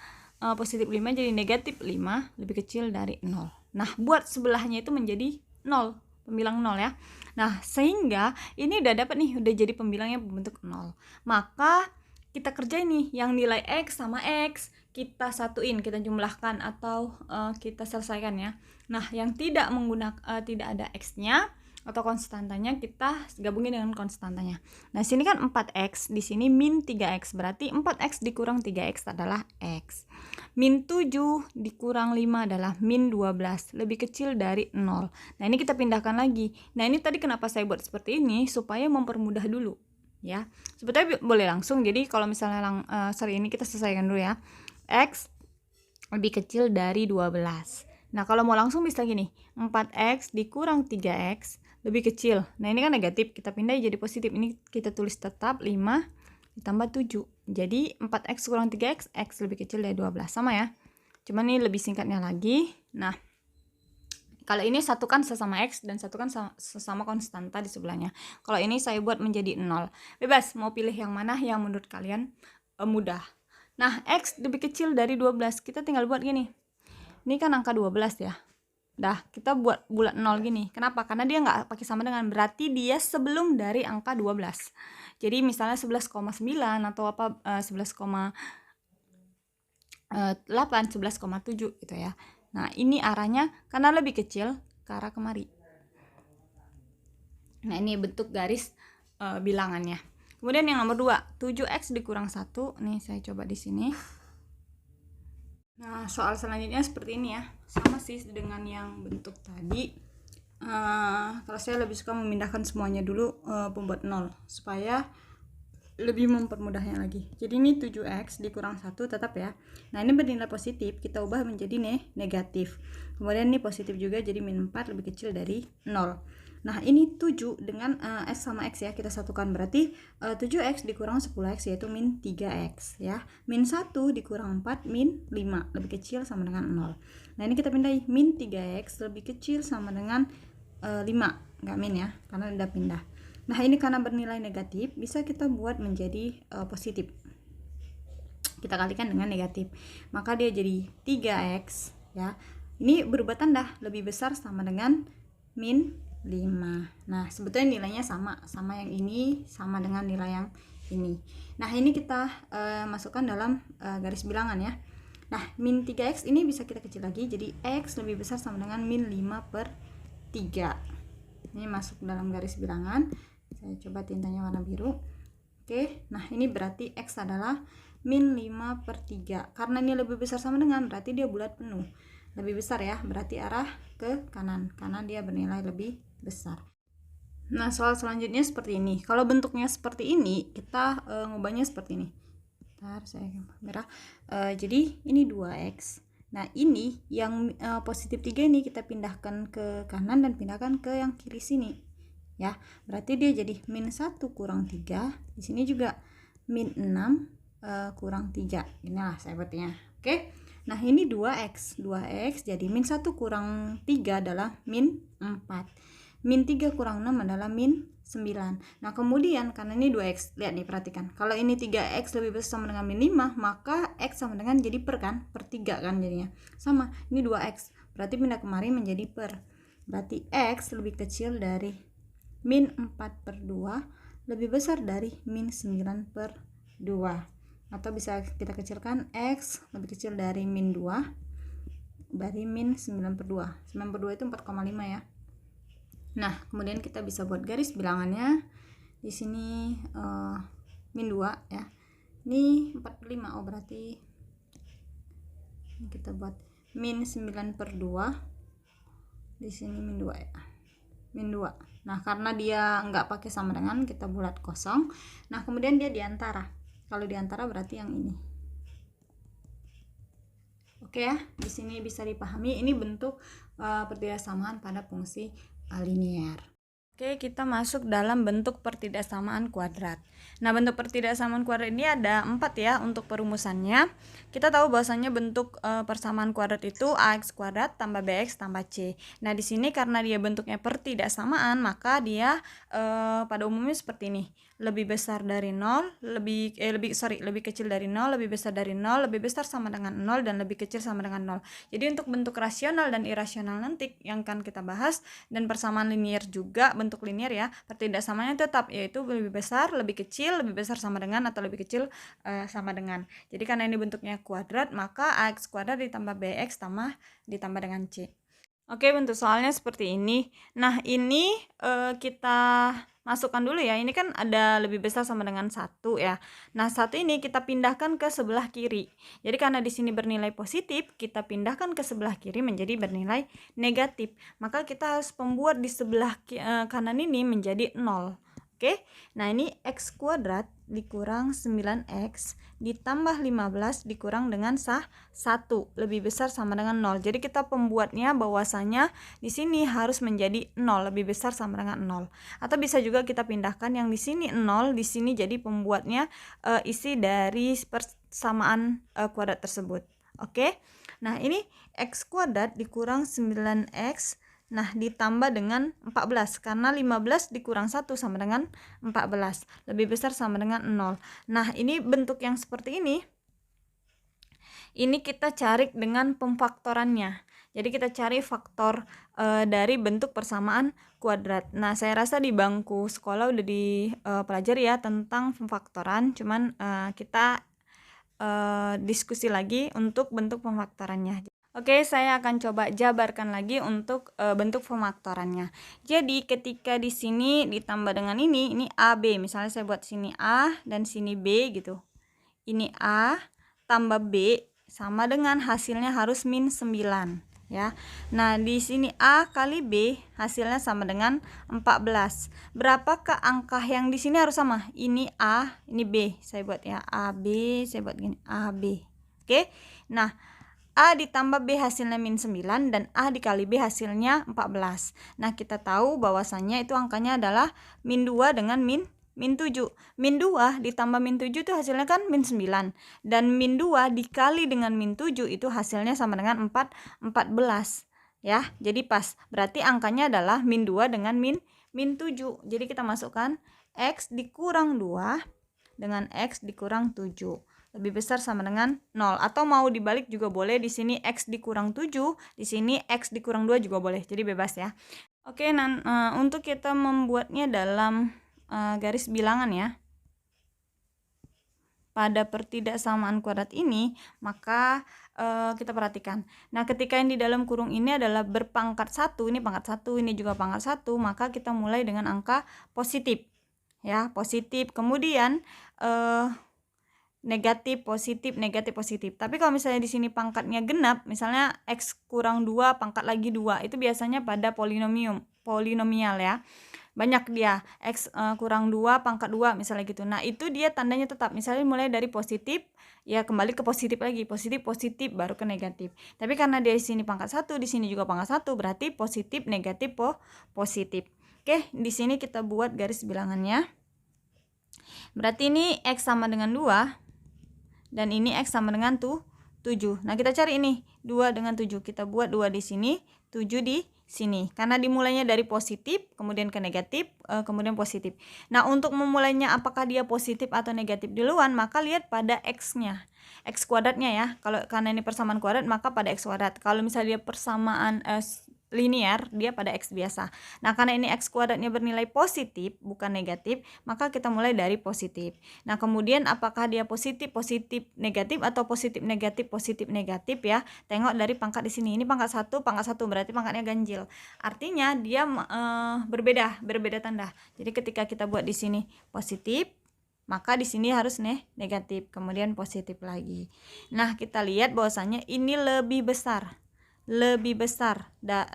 positif 5 jadi negatif 5 lebih kecil dari 0. Nah, buat sebelahnya itu menjadi 0, pembilang 0 ya. Nah, sehingga ini udah dapat nih, udah jadi pembilangnya berbentuk 0. Maka kita kerjain nih yang nilai X sama X, kita satuin, kita jumlahkan atau kita selesaikan ya. Nah, yang tidak menggunakan tidak ada X-nya atau konstantanya, kita gabungin dengan konstantanya. Nah, sini kan 4X, di sini min 3X, berarti 4X dikurang 3X adalah X. Min 7 dikurang 5 adalah min 12, lebih kecil dari 0. Nah, ini kita pindahkan lagi. Nah, ini tadi kenapa saya buat seperti ini, supaya mempermudah dulu ya. Sebetulnya boleh langsung, jadi kalau misalnya ini kita selesaikan dulu ya. X lebih kecil dari 12. Nah, kalau mau langsung bisa gini, 4x dikurang 3x lebih kecil. Nah, ini kan negatif, kita pindah jadi positif. Ini kita tulis tetap 5 ditambah 7. Jadi 4x kurang 3x, x lebih kecil dari 12. Sama ya. Cuman ini lebih singkatnya lagi. Nah, kalau ini satukan sesama X dan satukan sesama konstanta di sebelahnya. Kalau ini saya buat menjadi 0. Bebas, mau pilih yang mana yang menurut kalian mudah. Nah, X lebih kecil dari 12. Kita tinggal buat gini. Ini kan angka 12 ya. Dah, kita buat bulat 0 gini. Kenapa? Karena dia nggak pakai sama dengan. Berarti dia sebelum dari angka 12. Jadi misalnya 11,9 atau apa 11,8, 11,7 gitu ya. Nah, ini arahnya karena lebih kecil ke arah kemari. Nah, ini bentuk garis bilangannya. Kemudian yang nomor 2, 7x dikurang 1. Nih, saya coba di sini. Nah, soal selanjutnya seperti ini ya. Sama sih dengan yang bentuk tadi. Kalau saya lebih suka memindahkan semuanya dulu pembuat 0 supaya lebih mempermudahnya lagi. Jadi ini 7x dikurang 1 tetap ya. Nah, ini bernilai positif, kita ubah menjadi negatif. Kemudian ini positif juga, jadi min 4 lebih kecil dari 0. Nah, ini 7 dengan x sama x ya, kita satukan. Berarti 7x dikurang 10x yaitu min 3x ya. Min 1 dikurang 4 min 5 lebih kecil sama dengan 0. Nah, ini kita pindahin, min 3x lebih kecil sama dengan 5, nggak min ya, karena udah pindah. Nah, ini karena bernilai negatif, bisa kita buat menjadi positif. Kita kalikan dengan negatif. Maka dia jadi 3x ya. Ini berubah tanda, lebih besar sama dengan min 5. Nah, sebetulnya nilainya sama yang ini, sama dengan nilai yang ini. Nah, ini kita masukkan dalam garis bilangan ya. Nah, min 3x ini bisa kita kecil lagi, jadi x lebih besar sama dengan min 5/3. Ini masuk dalam garis bilangan. Saya coba tintanya warna biru. Oke, nah ini berarti X adalah min 5/3. Karena ini lebih besar sama dengan, berarti dia bulat penuh. Lebih besar ya, berarti arah ke kanan, karena dia bernilai lebih besar. Nah, soal selanjutnya seperti ini. Kalau bentuknya seperti ini, kita ngubahnya seperti ini. Bentar, saya merah. Jadi ini 2X. Nah, ini yang positif 3 ini kita pindahkan ke kanan dan pindahkan ke yang kiri sini. Ya, berarti dia jadi min 1 kurang 3. Di sini juga min 6 kurang 3. Inilah saya buatnya. Oke. Nah, ini 2x. 2x jadi min 1 kurang 3 adalah min 4. Min 3 kurang 6 adalah min 9. Nah, kemudian karena ini 2x, lihat nih, perhatikan. Kalau ini 3x lebih besar sama dengan min 5, maka x sama dengan jadi per kan? Per 3 kan jadinya. Sama, ini 2x. Berarti pindah kemari menjadi per. Berarti x lebih kecil dari min 4/2 lebih besar dari min 9/2. Atau bisa kita kecilkan, x lebih kecil dari min 2 dari min 9/2. 9/2 itu 4,5 ya. Nah, kemudian kita bisa buat garis bilangannya. Di sini min 2 ya. Ini 4/5. Oh, berarti ini kita buat min 9/2. Di sini min 2 ya. Min 2. Nah, karena dia nggak pakai sama dengan, kita bulat kosong. Nah, kemudian dia diantara. Kalau diantara berarti yang ini. Oke ya, di sini bisa dipahami ini bentuk pertidaksamaan pada fungsi linier. Oke, kita masuk dalam bentuk pertidaksamaan kuadrat. Nah, bentuk pertidaksamaan kuadrat ini ada 4 ya untuk perumusannya. Kita tahu bahwasanya bentuk persamaan kuadrat itu ax kuadrat tambah bx tambah c. Nah, di sini karena dia bentuknya pertidaksamaan, maka dia pada umumnya seperti ini. Lebih besar dari 0, lebih kecil dari 0, lebih besar dari 0, lebih besar sama dengan 0, dan lebih kecil sama dengan 0. Jadi untuk bentuk rasional dan irasional nanti yang akan kita bahas, dan persamaan linier juga, bentuk linier ya, pertidaksamaannya tetap, yaitu lebih besar, lebih kecil, lebih besar sama dengan, atau lebih kecil sama dengan. Jadi karena ini bentuknya kuadrat, maka ax kuadrat ditambah bx ditambah dengan c. Oke, bentuk soalnya seperti ini. Nah, ini kita masukkan dulu ya. Ini kan ada lebih besar sama dengan 1 ya. Nah, 1 ini kita pindahkan ke sebelah kiri. Jadi karena di sini bernilai positif, kita pindahkan ke sebelah kiri menjadi bernilai negatif. Maka kita harus membuat di sebelah kanan ini menjadi 0. Oke, nah ini x kuadrat dikurang 9x ditambah 15 dikurang dengan 1 lebih besar sama dengan 0. Jadi kita pembuatnya bahwasanya di sini harus menjadi 0, lebih besar sama dengan 0. Atau bisa juga kita pindahkan yang di sini 0, di sini jadi pembuatnya isi dari persamaan kuadrat tersebut. Oke. Nah, ini x kuadrat dikurang 9x nah ditambah dengan 14 karena 15 dikurang 1 sama dengan 14, lebih besar sama dengan 0. Nah, ini bentuk yang seperti ini kita cari dengan pemfaktorannya. Jadi kita cari faktor dari bentuk persamaan kuadrat. Nah, saya rasa di bangku sekolah udah dipelajari ya tentang pemfaktoran, cuman kita diskusi lagi untuk bentuk pemfaktorannya. Oke, saya akan coba jabarkan lagi untuk bentuk pemfaktorannya. Jadi ketika di sini ditambah dengan ini AB. Misalnya saya buat sini A dan sini B gitu. Ini A tambah B sama dengan hasilnya harus min 9 ya. Nah, di sini A kali B hasilnya sama dengan 14. Berapakah angka yang di sini harus sama? Ini A, ini B. Saya buat ya AB, saya buat gini AB. Oke. Nah, A ditambah B hasilnya min 9 dan A dikali B hasilnya 14. Nah, kita tahu bahwasannya itu angkanya adalah min 2 dengan min 7. Min 2 ditambah min 7 itu hasilnya kan min 9. Dan min 2 dikali dengan min 7 itu hasilnya sama dengan 14. Ya, jadi pas. Berarti angkanya adalah min 2 dengan min 7. Jadi kita masukkan X dikurang 2 dengan X dikurang 7. Lebih besar sama dengan 0, atau mau dibalik juga boleh, di sini x dikurang 7, di sini x dikurang 2 juga boleh, jadi bebas ya. Oke, untuk kita membuatnya dalam garis bilangan ya pada pertidaksamaan kuadrat ini, maka kita perhatikan. Nah, ketika yang di dalam kurung ini adalah berpangkat 1, ini pangkat 1, ini juga pangkat 1, maka kita mulai dengan angka positif ya, positif. Kemudian negatif, positif, negatif, positif. Tapi kalau misalnya di sini pangkatnya genap, misalnya x kurang 2 pangkat lagi 2, itu biasanya pada polinomial ya. Banyak dia, x kurang 2 pangkat 2 misalnya gitu. Nah, itu dia tandanya tetap. Misalnya mulai dari positif, ya kembali ke positif lagi, positif, positif, baru ke negatif. Tapi karena dia di sini pangkat 1, di sini juga pangkat 1, berarti positif, negatif, positif. Oke, di sini kita buat garis bilangannya. Berarti ini x sama dengan 2. Dan ini x sama dengan 7. Nah, kita cari ini 2 dengan 7. Kita buat 2 di sini, 7 di sini. Karena dimulainya dari positif, kemudian ke negatif, kemudian positif. Nah, untuk memulainya apakah dia positif atau negatif duluan, maka lihat pada x-nya. X kuadratnya ya. Kalau karena ini persamaan kuadrat, maka pada x kuadrat. Kalau misalnya dia persamaan linear, dia pada x biasa. Nah, karena ini x kuadratnya bernilai positif bukan negatif, maka kita mulai dari positif. Nah, kemudian apakah dia positif, positif, negatif, atau positif, negatif ya. Tengok dari pangkat di sini. Ini pangkat 1 berarti pangkatnya ganjil. Artinya dia berbeda tanda. Jadi ketika kita buat di sini positif, maka di sini harus negatif, kemudian positif lagi. Nah, kita lihat bahwasanya ini lebih besar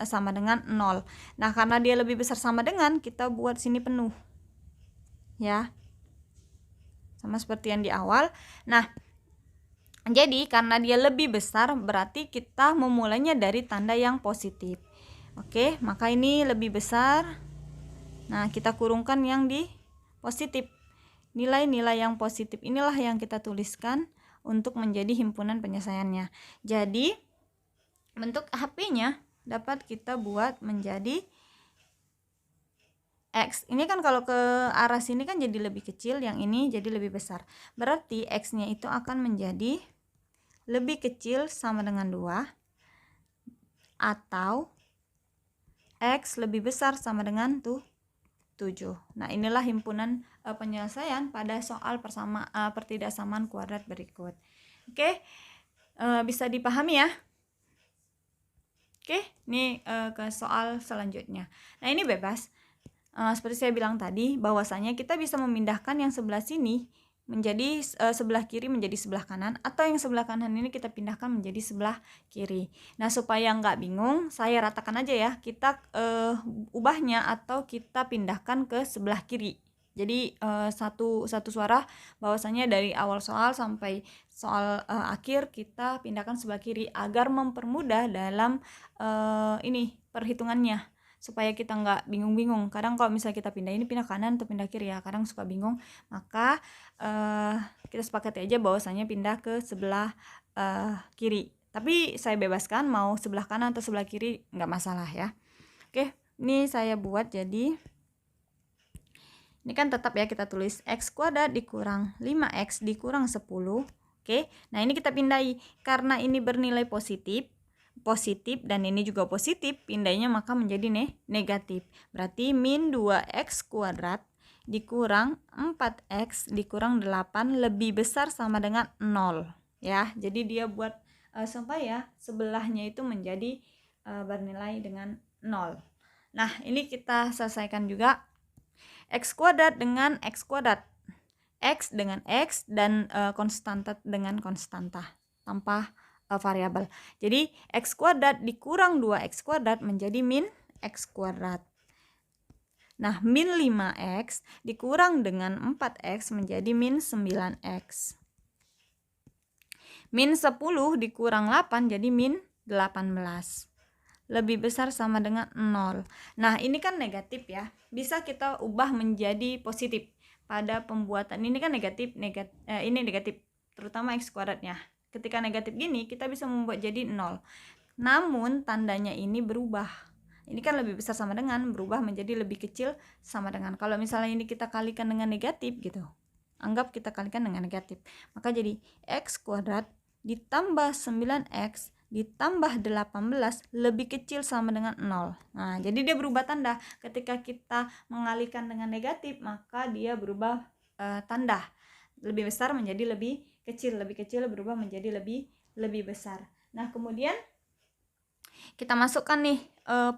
sama dengan 0. Nah, karena dia lebih besar sama dengan, kita buat sini penuh ya, sama seperti yang di awal. Nah, Jadi karena dia lebih besar berarti kita memulainya dari tanda yang positif. Oke, maka ini lebih besar. Nah, kita kurungkan yang di positif. Nilai-nilai yang positif inilah yang kita tuliskan untuk menjadi himpunan penyelesaiannya. Jadi bentuk HP-nya dapat kita buat menjadi X. Ini kan kalau ke arah sini kan jadi lebih kecil, yang ini jadi lebih besar. Berarti X-nya itu akan menjadi lebih kecil sama dengan 2 atau X lebih besar sama dengan 7. Nah, inilah himpunan penyelesaian pada soal pertidaksamaan kuadrat berikut. Oke, bisa dipahami ya? Oke, ini ke soal selanjutnya. Nah, ini bebas. Seperti saya bilang tadi, bahwasanya kita bisa memindahkan yang sebelah sini menjadi sebelah kiri menjadi sebelah kanan, atau yang sebelah kanan ini kita pindahkan menjadi sebelah kiri. Nah, supaya nggak bingung, saya ratakan aja ya, kita ubahnya atau kita pindahkan ke sebelah kiri. Jadi satu suara bahwasanya dari awal soal sampai soal akhir kita pindahkan sebelah kiri agar mempermudah dalam ini perhitungannya, supaya kita nggak bingung-bingung. Kadang kalau misalnya kita pindah ini pindah kanan atau pindah kiri ya, kadang suka bingung. Maka kita sepakati aja bahwasanya pindah ke sebelah kiri. Tapi saya bebaskan mau sebelah kanan atau sebelah kiri, nggak masalah ya. Oke, ini saya buat jadi ini kan tetap ya, kita tulis x kuadrat dikurang 5x dikurang 10. Oke, nah ini kita pindahi karena ini bernilai positif dan ini juga positif, pindahnya maka menjadi negatif. Berarti min 2x kuadrat dikurang 4x dikurang 8 lebih besar sama dengan 0 ya. Jadi dia buat supaya sebelahnya itu menjadi bernilai dengan 0. Nah, ini kita selesaikan juga. X kuadrat dengan X kuadrat, X dengan X, dan konstanta dengan konstanta tanpa variabel. Jadi X kuadrat dikurang 2X kuadrat menjadi min X kuadrat. Nah, min 5X dikurang dengan 4X menjadi min 9X. Min 10 dikurang 8 jadi min 18. Lebih besar sama dengan 0. Nah, ini kan negatif ya. Bisa kita ubah menjadi positif. Pada pembuatan ini kan negatif, ini negatif, terutama X kuadratnya. Ketika negatif gini, kita bisa membuat jadi 0. Namun, tandanya ini berubah. Ini kan lebih besar sama dengan, berubah menjadi lebih kecil sama dengan. Kalau misalnya ini kita kalikan dengan negatif gitu. Anggap kita kalikan dengan negatif. Maka jadi X kuadrat ditambah 9X ditambah 18 lebih kecil sama dengan 0. Nah, jadi dia berubah tanda. Ketika kita mengalihkan dengan negatif, maka dia berubah tanda. Lebih besar menjadi lebih kecil berubah menjadi lebih besar. Nah, kemudian kita masukkan nih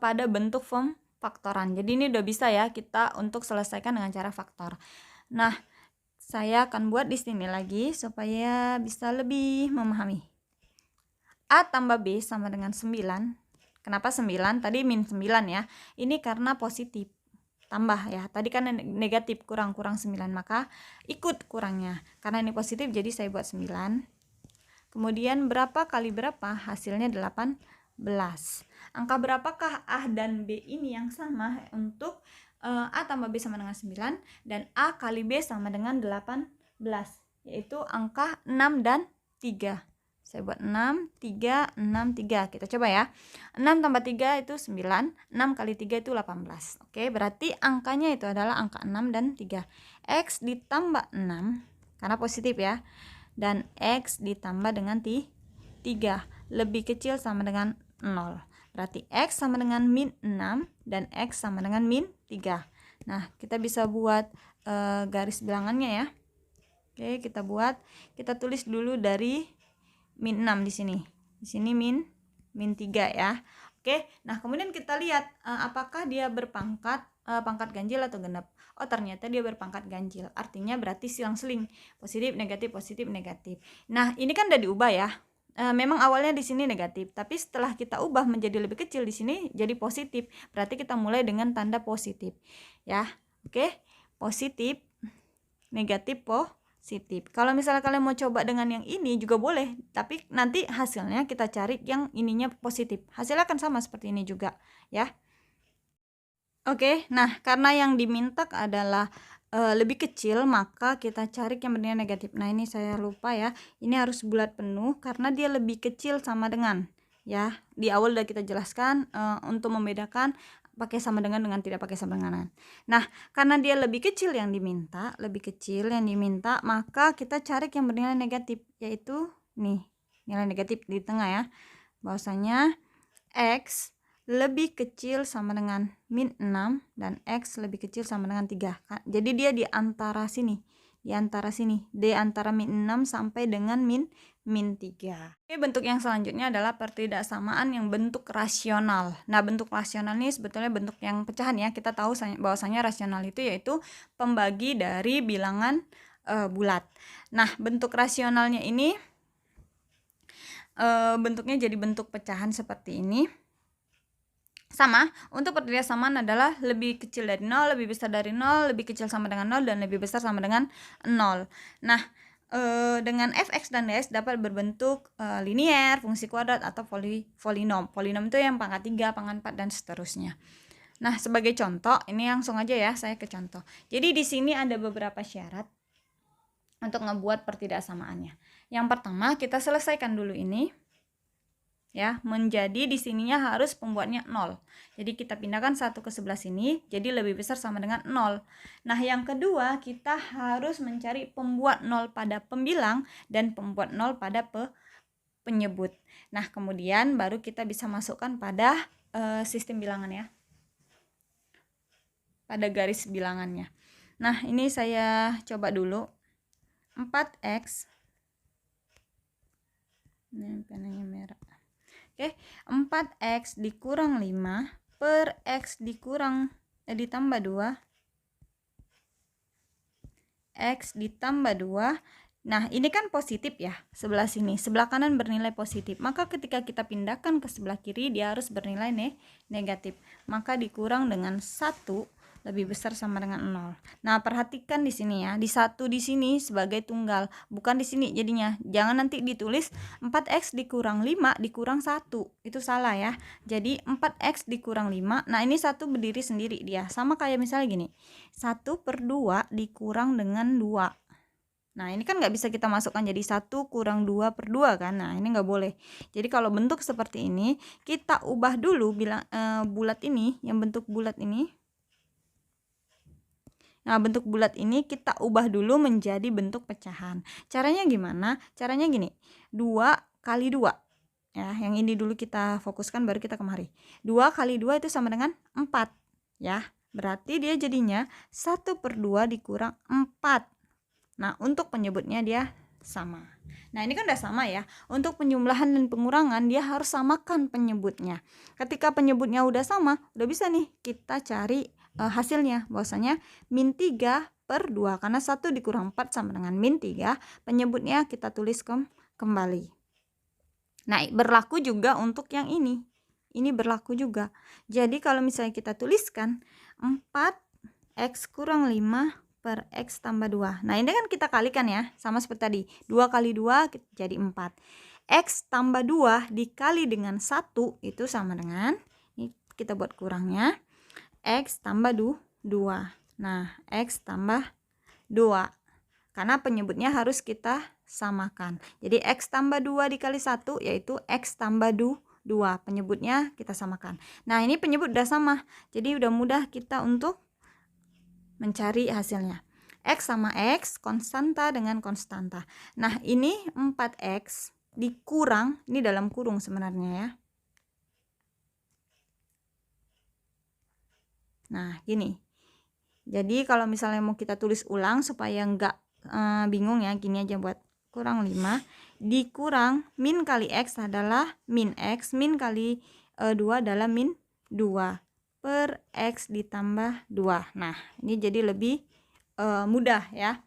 pada bentuk form faktoran. Jadi ini udah bisa ya kita untuk selesaikan dengan cara faktor. Nah, saya akan buat di sini lagi supaya bisa lebih memahami. A tambah B sama dengan 9. Kenapa 9? Tadi min 9 ya. Ini karena positif. Tambah ya. Tadi kan negatif, kurang 9. Maka ikut kurangnya. Karena ini positif jadi saya buat 9. Kemudian berapa kali berapa? Hasilnya 18. Angka berapakah A dan B ini yang sama untuk A tambah B sama dengan 9 dan A kali B sama dengan 18, yaitu angka 6 dan 3. Saya buat 6, 3, 6, 3. Kita coba ya. 6 tambah 3 itu 9. 6 kali 3 itu 18. Oke, berarti angkanya itu adalah angka 6 dan 3. X ditambah 6, karena positif ya. Dan X ditambah dengan 3. Lebih kecil sama dengan 0. Berarti X sama dengan min 6 dan X sama dengan min 3. Nah, kita bisa buat garis bilangannya ya. Oke, kita buat. Kita tulis dulu dari min 6 di sini. Di sini min 3 ya. Oke, nah kemudian kita lihat apakah dia berpangkat pangkat ganjil atau genap. Oh, ternyata dia berpangkat ganjil. Artinya berarti silang-seling, positif negatif positif negatif. Nah, ini kan udah diubah ya. Memang awalnya di sini negatif, tapi setelah kita ubah menjadi lebih kecil di sini jadi positif. Berarti kita mulai dengan tanda positif. Ya. Oke, positif negatif positif. Kalau misalnya kalian mau coba dengan yang ini juga boleh, tapi nanti hasilnya kita cari yang ininya positif. Hasilnya akan sama seperti ini juga, ya. Oke, nah karena yang diminta adalah lebih kecil, maka kita cari yang bernilai negatif. Nah, ini saya lupa ya. Ini harus bulat penuh karena dia lebih kecil sama dengan, ya. Di awal udah kita jelaskan untuk membedakan pakai sama dengan tidak pakai sama dengan. Nah, karena dia lebih kecil yang diminta, maka kita cari yang bernilai negatif, yaitu nih, nilai negatif di tengah ya. Bahwasanya X lebih kecil sama dengan min 6 dan X lebih kecil sama dengan 3. Jadi dia di antara sini. Di antara min 6 sampai dengan min 3. Oke, bentuk yang selanjutnya adalah pertidaksamaan yang bentuk rasional. Nah, bentuk rasional ini sebetulnya bentuk yang pecahan ya. Kita tahu bahwasanya rasional itu yaitu pembagi dari bilangan bulat. Nah, bentuk rasionalnya ini bentuknya jadi bentuk pecahan seperti ini. Sama, untuk pertidaksamaan adalah lebih kecil dari 0, lebih besar dari 0, lebih kecil sama dengan 0, dan lebih besar sama dengan 0. Nah, dengan fx dan ds dapat berbentuk linier, fungsi kuadrat, atau polinom. Polinom itu yang pangkat 3, pangkat 4, dan seterusnya. Nah, sebagai contoh, ini langsung aja ya, saya ke contoh. Jadi di sini ada beberapa syarat untuk ngebuat pertidaksamaannya. Yang pertama, kita selesaikan dulu ini. Ya, menjadi di sininya harus pembuatnya 0. Jadi kita pindahkan 1 ke sebelah sini, jadi lebih besar sama dengan 0. Nah, yang kedua, kita harus mencari pembuat 0 pada pembilang dan pembuat 0 pada penyebut. Nah, kemudian baru kita bisa masukkan pada sistem bilangan ya. Pada garis bilangannya. Nah, ini saya coba dulu. 4x. Ini penanya merah. Oke, 4x dikurang 5 per x ditambah 2 x ditambah 2. Nah, ini kan positif ya, sebelah sini, sebelah kanan bernilai positif. Maka ketika kita pindahkan ke sebelah kiri, dia harus bernilai negatif. Maka dikurang dengan 1 lebih besar sama dengan 0. Nah, perhatikan di sini ya, di 1 di sini sebagai tunggal, bukan di sini jadinya. Jangan nanti ditulis 4x dikurang 5 dikurang 1. Itu salah ya. Jadi 4x dikurang 5. Nah, ini 1 berdiri sendiri dia. Sama kayak misalnya gini. 1/2 dikurang dengan 2. Nah, ini kan nggak bisa kita masukkan jadi 1 kurang 2 per 2 kan. Nah, ini nggak boleh. Jadi kalau bentuk seperti ini, kita ubah dulu bulat ini, yang bentuk bulat ini. Nah, bentuk bulat ini kita ubah dulu menjadi bentuk pecahan. Caranya gimana? Caranya gini. 2 kali 2. Ya, yang ini dulu kita fokuskan baru kita kemari. 2 kali 2 itu sama dengan 4. Ya, berarti dia jadinya 1/2 dikurang 4. Nah, untuk penyebutnya dia sama. Nah, ini kan udah sama ya. Untuk penjumlahan dan pengurangan dia harus samakan penyebutnya. Ketika penyebutnya udah sama, udah bisa nih kita cari hasilnya. Bahwasanya min 3/2 karena 1 dikurang 4 sama dengan min 3. Penyebutnya kita tulis kembali. Nah, berlaku juga untuk yang ini. Ini berlaku juga. Jadi kalau misalnya kita tuliskan 4x kurang 5 per x tambah 2. Nah, ini kan kita kalikan ya, sama seperti tadi. 2 kali 2 jadi 4. X tambah 2 dikali dengan 1 itu sama dengan, ini kita buat kurangnya, X tambah 2. Nah, X tambah 2. Karena penyebutnya harus kita samakan. Jadi X tambah 2 dikali 1 yaitu X tambah 2. Penyebutnya kita samakan. Nah, ini penyebut udah sama. Jadi udah mudah kita untuk mencari hasilnya. X sama X, konstanta dengan konstanta. Nah, ini 4X dikurang, ini dalam kurung sebenarnya ya. Nah, gini. Jadi kalau misalnya mau kita tulis ulang supaya enggak bingung ya, gini aja buat kurang 5 dikurang min kali X adalah min X, min kali 2 adalah min 2 per X ditambah 2. Nah, ini jadi lebih mudah ya.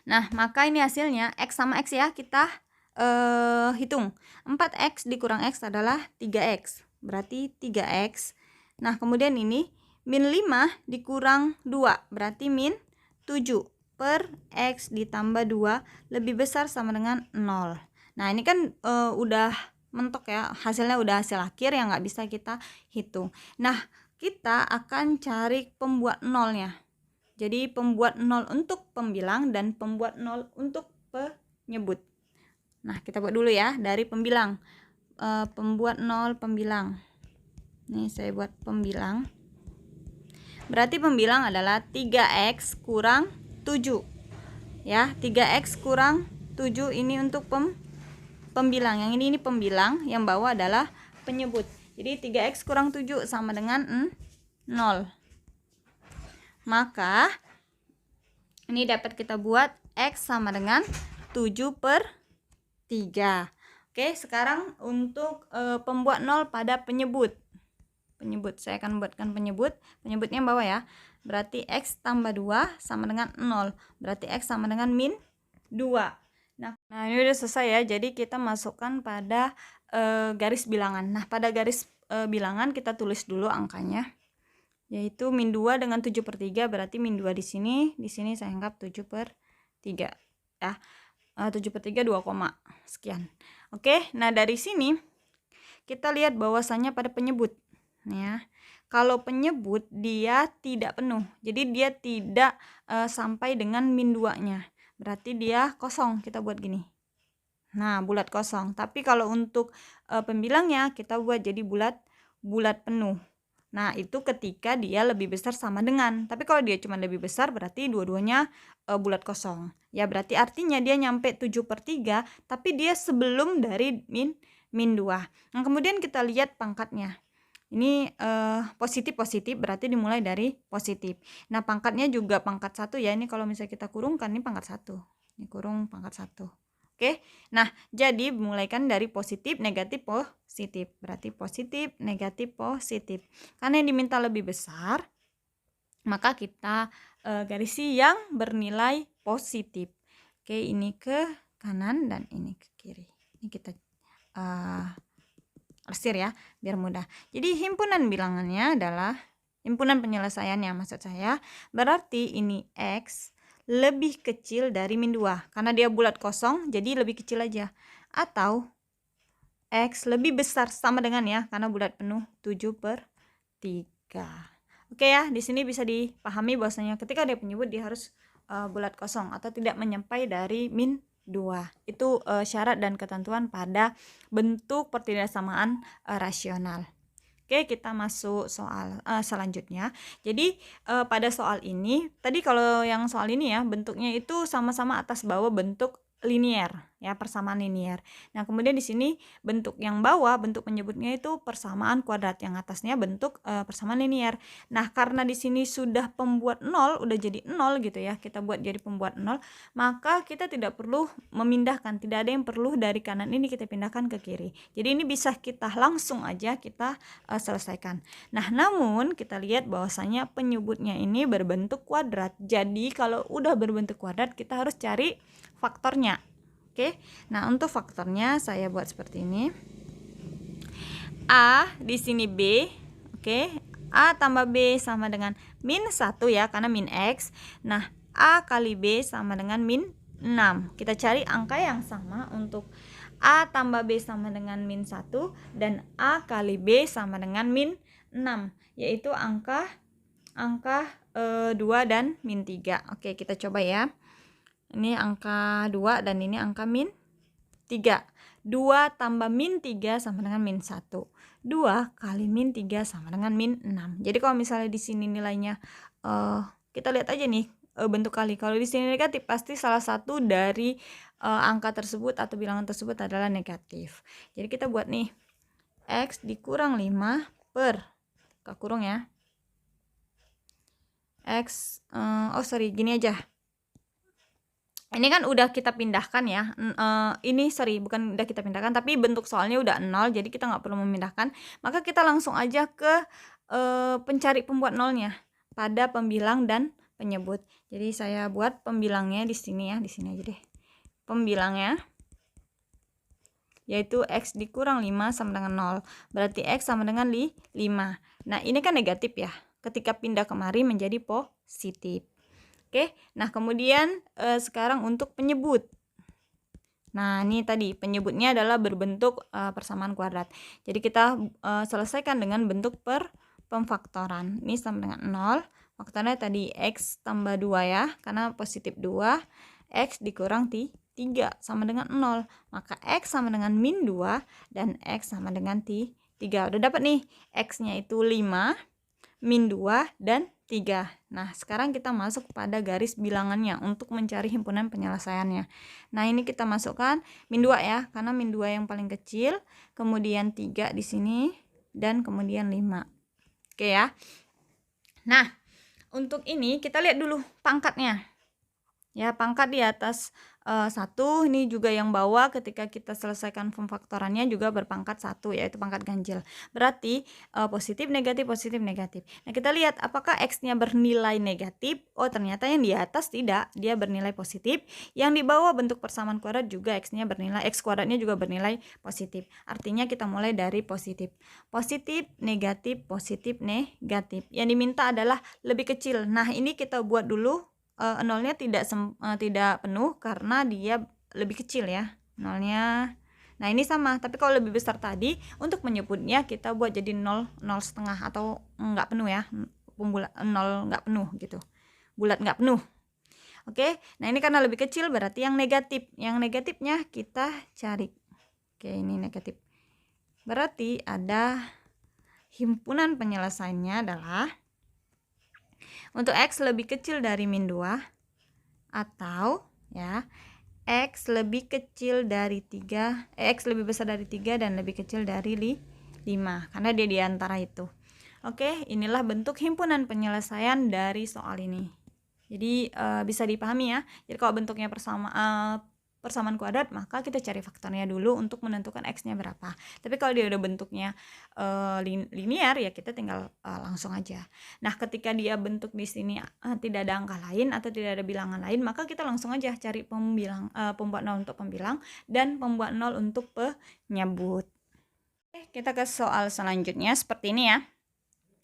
Nah, maka ini hasilnya X sama X ya, kita hitung. 4X dikurang X adalah 3X, berarti 3X. Nah, kemudian ini min 5 dikurang 2 berarti min 7. per X ditambah 2 lebih besar sama dengan 0. Nah, ini kan udah mentok ya, hasilnya udah hasil akhir yang nggak bisa kita hitung. Nah, kita akan cari pembuat nolnya. Jadi pembuat 0 untuk pembilang dan pembuat 0 untuk penyebut. Nah, kita buat dulu ya dari pembilang. Pembuat 0 pembilang. Nih saya buat pembilang. Berarti pembilang adalah 3X kurang 7. Ya, 3X kurang 7 ini untuk pembilang. Yang ini pembilang, yang bawah adalah penyebut. Jadi 3X kurang 7 sama dengan 0. Maka ini dapat kita buat X sama dengan 7 per 3. Oke, sekarang untuk pembuat 0 pada penyebut. Saya akan buatkan penyebutnya bawah ya. Berarti X tambah 2 sama dengan 0. Berarti X sama dengan min 2. Nah ini udah selesai ya. Jadi kita masukkan pada garis bilangan. Nah, pada garis bilangan kita tulis dulu angkanya. Yaitu min 2 dengan 7 per 3, berarti min 2 di sini saya anggap 7 per 3 ya. 7 per 3 2, sekian. Oke, nah dari sini kita lihat bahwasannya pada penyebut ya. Kalau penyebut dia tidak penuh, jadi dia tidak sampai dengan min 2 nya, berarti dia kosong. Kita buat gini, nah bulat kosong. Tapi kalau untuk pembilangnya kita buat jadi bulat penuh. Nah, itu ketika dia lebih besar sama dengan. Tapi kalau dia cuma lebih besar berarti dua-duanya bulat kosong. Ya, berarti artinya dia nyampe 7 per 3, tapi dia sebelum dari min 2. Nah, kemudian kita lihat pangkatnya. Ini positif berarti dimulai dari positif. Nah, pangkatnya juga pangkat 1 ya. Ini kalau misalnya kita kurungkan, ini pangkat 1. Ini kurung pangkat 1. Oke, nah jadi mulaikan dari positif, negatif, positif. Berarti positif, negatif, positif. Karena yang diminta lebih besar, maka kita garisi yang bernilai positif. Oke, ini ke kanan dan ini ke kiri. Ini kita lansir ya, biar mudah. Jadi himpunan bilangannya adalah, himpunan penyelesaiannya maksud saya, berarti ini X lebih kecil dari min 2. Karena dia bulat kosong, jadi lebih kecil aja. Atau X lebih besar sama dengan ya, karena bulat penuh 7 per 3. Oke ya, di sini bisa dipahami bahwasanya ketika dia penyebut dia harus bulat kosong atau tidak menyampai dari min 2. Itu syarat dan ketentuan pada bentuk pertidaksamaan rasional. Oke, kita masuk soal selanjutnya. Jadi pada soal ini, tadi kalau yang soal ini ya, bentuknya itu sama-sama atas bawah bentuk linier ya, persamaan linier. Nah, kemudian di sini bentuk yang bawah, bentuk penyebutnya itu persamaan kuadrat, yang atasnya bentuk persamaan linier. Nah, karena di sini sudah pembuat 0, udah jadi 0 gitu ya, kita buat jadi pembuat 0, maka kita tidak perlu memindahkan, tidak ada yang perlu dari kanan ini kita pindahkan ke kiri. Jadi ini bisa kita langsung aja kita selesaikan. Nah, namun kita lihat bahwasanya penyebutnya ini berbentuk kuadrat. Jadi kalau udah berbentuk kuadrat, kita harus cari faktornya. Oke, nah untuk faktornya saya buat seperti ini. A di sini B, oke. A tambah B sama dengan min 1 ya, karena min X. Nah, A kali B sama dengan min 6. Kita cari angka yang sama untuk A tambah B sama dengan min 1 dan A kali B sama dengan min 6, yaitu angka 2 dan min 3. Oke, kita coba ya. Ini angka 2 dan ini angka min 3. 2 tambah min 3 sama dengan min 1. 2 kali min 3 sama dengan min 6. Jadi kalau misalnya di sini nilainya kita lihat aja nih bentuk kali. Kalau di sini negatif, pasti salah satu dari angka tersebut atau bilangan tersebut adalah negatif. Jadi kita buat nih X dikurang 5 per, kurung ya, X gini aja. Ini kan udah kita pindahkan ya. Ini bukan udah kita pindahkan, tapi bentuk soalnya udah 0, jadi kita nggak perlu memindahkan. Maka kita langsung aja ke pencari pembuat nolnya pada pembilang dan penyebut. Jadi saya buat pembilangnya di sini ya, di sini aja deh. Pembilangnya yaitu X dikurang 5 sama dengan 0. Berarti X sama dengan 5. Nah, ini kan negatif ya. Ketika pindah kemari menjadi positif. Oke, nah kemudian sekarang untuk penyebut. Nah, ini tadi penyebutnya adalah berbentuk persamaan kuadrat. Jadi kita selesaikan dengan bentuk pemfaktoran. Ini sama dengan 0. Faktornya tadi X tambah 2 ya, karena positif 2. X dikurang 3 sama dengan 0. Maka X sama dengan min 2 dan X sama dengan 3. Udah dapat nih, X-nya itu 5, min 2, dan 3. Nah, sekarang kita masuk pada garis bilangannya untuk mencari himpunan penyelesaiannya. Nah, ini kita masukkan min 2 ya, karena min 2 yang paling kecil, kemudian 3 di sini, dan kemudian 5. Oke ya. Nah, untuk ini kita lihat dulu pangkatnya. Ya, pangkat di atas 1, ini juga yang bawah ketika kita selesaikan pemfaktorannya juga berpangkat 1, yaitu pangkat ganjil. Berarti positif, negatif, positif, negatif. Nah, kita lihat apakah X-nya bernilai negatif. Oh, ternyata yang di atas tidak, dia bernilai positif. Yang di bawah bentuk persamaan kuadrat juga X-nya bernilai, X kuadratnya juga bernilai positif. Artinya kita mulai dari positif. Positif, negatif, positif, negatif. Yang diminta adalah lebih kecil. Nah, ini kita buat dulu. Nolnya tidak penuh karena dia lebih kecil ya nolnya. Nah, ini sama, tapi kalau lebih besar tadi untuk menyebutnya kita buat jadi 0 setengah atau enggak penuh ya, pembulat 0 enggak penuh gitu, bulat enggak penuh. Oke, nah ini karena lebih kecil berarti yang negatif. Yang negatifnya kita cari. Oke, ini negatif. Berarti ada himpunan penyelesaiannya adalah untuk X lebih kecil dari min 2 atau ya X lebih kecil dari 3, X lebih besar dari 3 dan lebih kecil dari 5 karena dia di antara itu. Oke, inilah bentuk himpunan penyelesaian dari soal ini. Jadi bisa dipahami ya. Jadi kalau bentuknya persamaan kuadrat, maka kita cari faktornya dulu untuk menentukan X-nya berapa. Tapi kalau dia udah bentuknya linear, ya kita tinggal langsung aja. Nah, ketika dia bentuk di sini tidak ada angka lain atau tidak ada bilangan lain, maka kita langsung aja cari pembuat nol untuk pembilang dan pembuat nol untuk penyebut. Oke, kita ke soal selanjutnya seperti ini ya.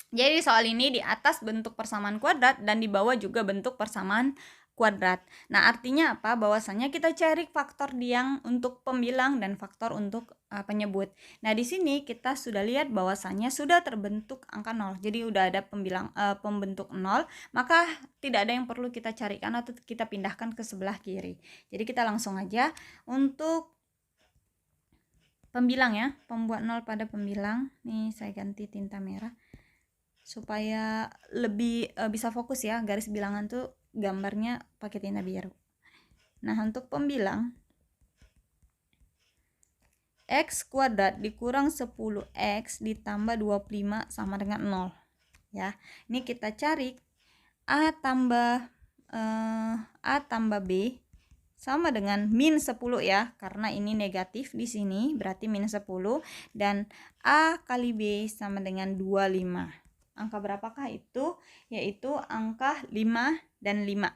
Jadi soal ini di atas bentuk persamaan kuadrat dan di bawah juga bentuk persamaan kuadrat. Nah, artinya apa? Bahwasanya kita cari faktor yang untuk pembilang dan faktor untuk penyebut. Nah, di sini kita sudah lihat bahwasanya sudah terbentuk angka 0. Jadi udah ada pembentuk 0, maka tidak ada yang perlu kita carikan atau kita pindahkan ke sebelah kiri. Jadi kita langsung aja untuk pembilang ya, pembuat 0 pada pembilang. Nih saya ganti tinta merah supaya lebih bisa fokus ya, garis bilangan tuh gambarnya pakai tinta biru. Nah, untuk pembilang X kuadrat dikurang 10X ditambah 25 sama dengan 0 ya. Ini kita cari A tambah B sama dengan min 10 ya, karena ini negatif di sini berarti min 10, dan A kali B sama dengan 25. Angka berapakah itu? Yaitu angka 5 dan 5.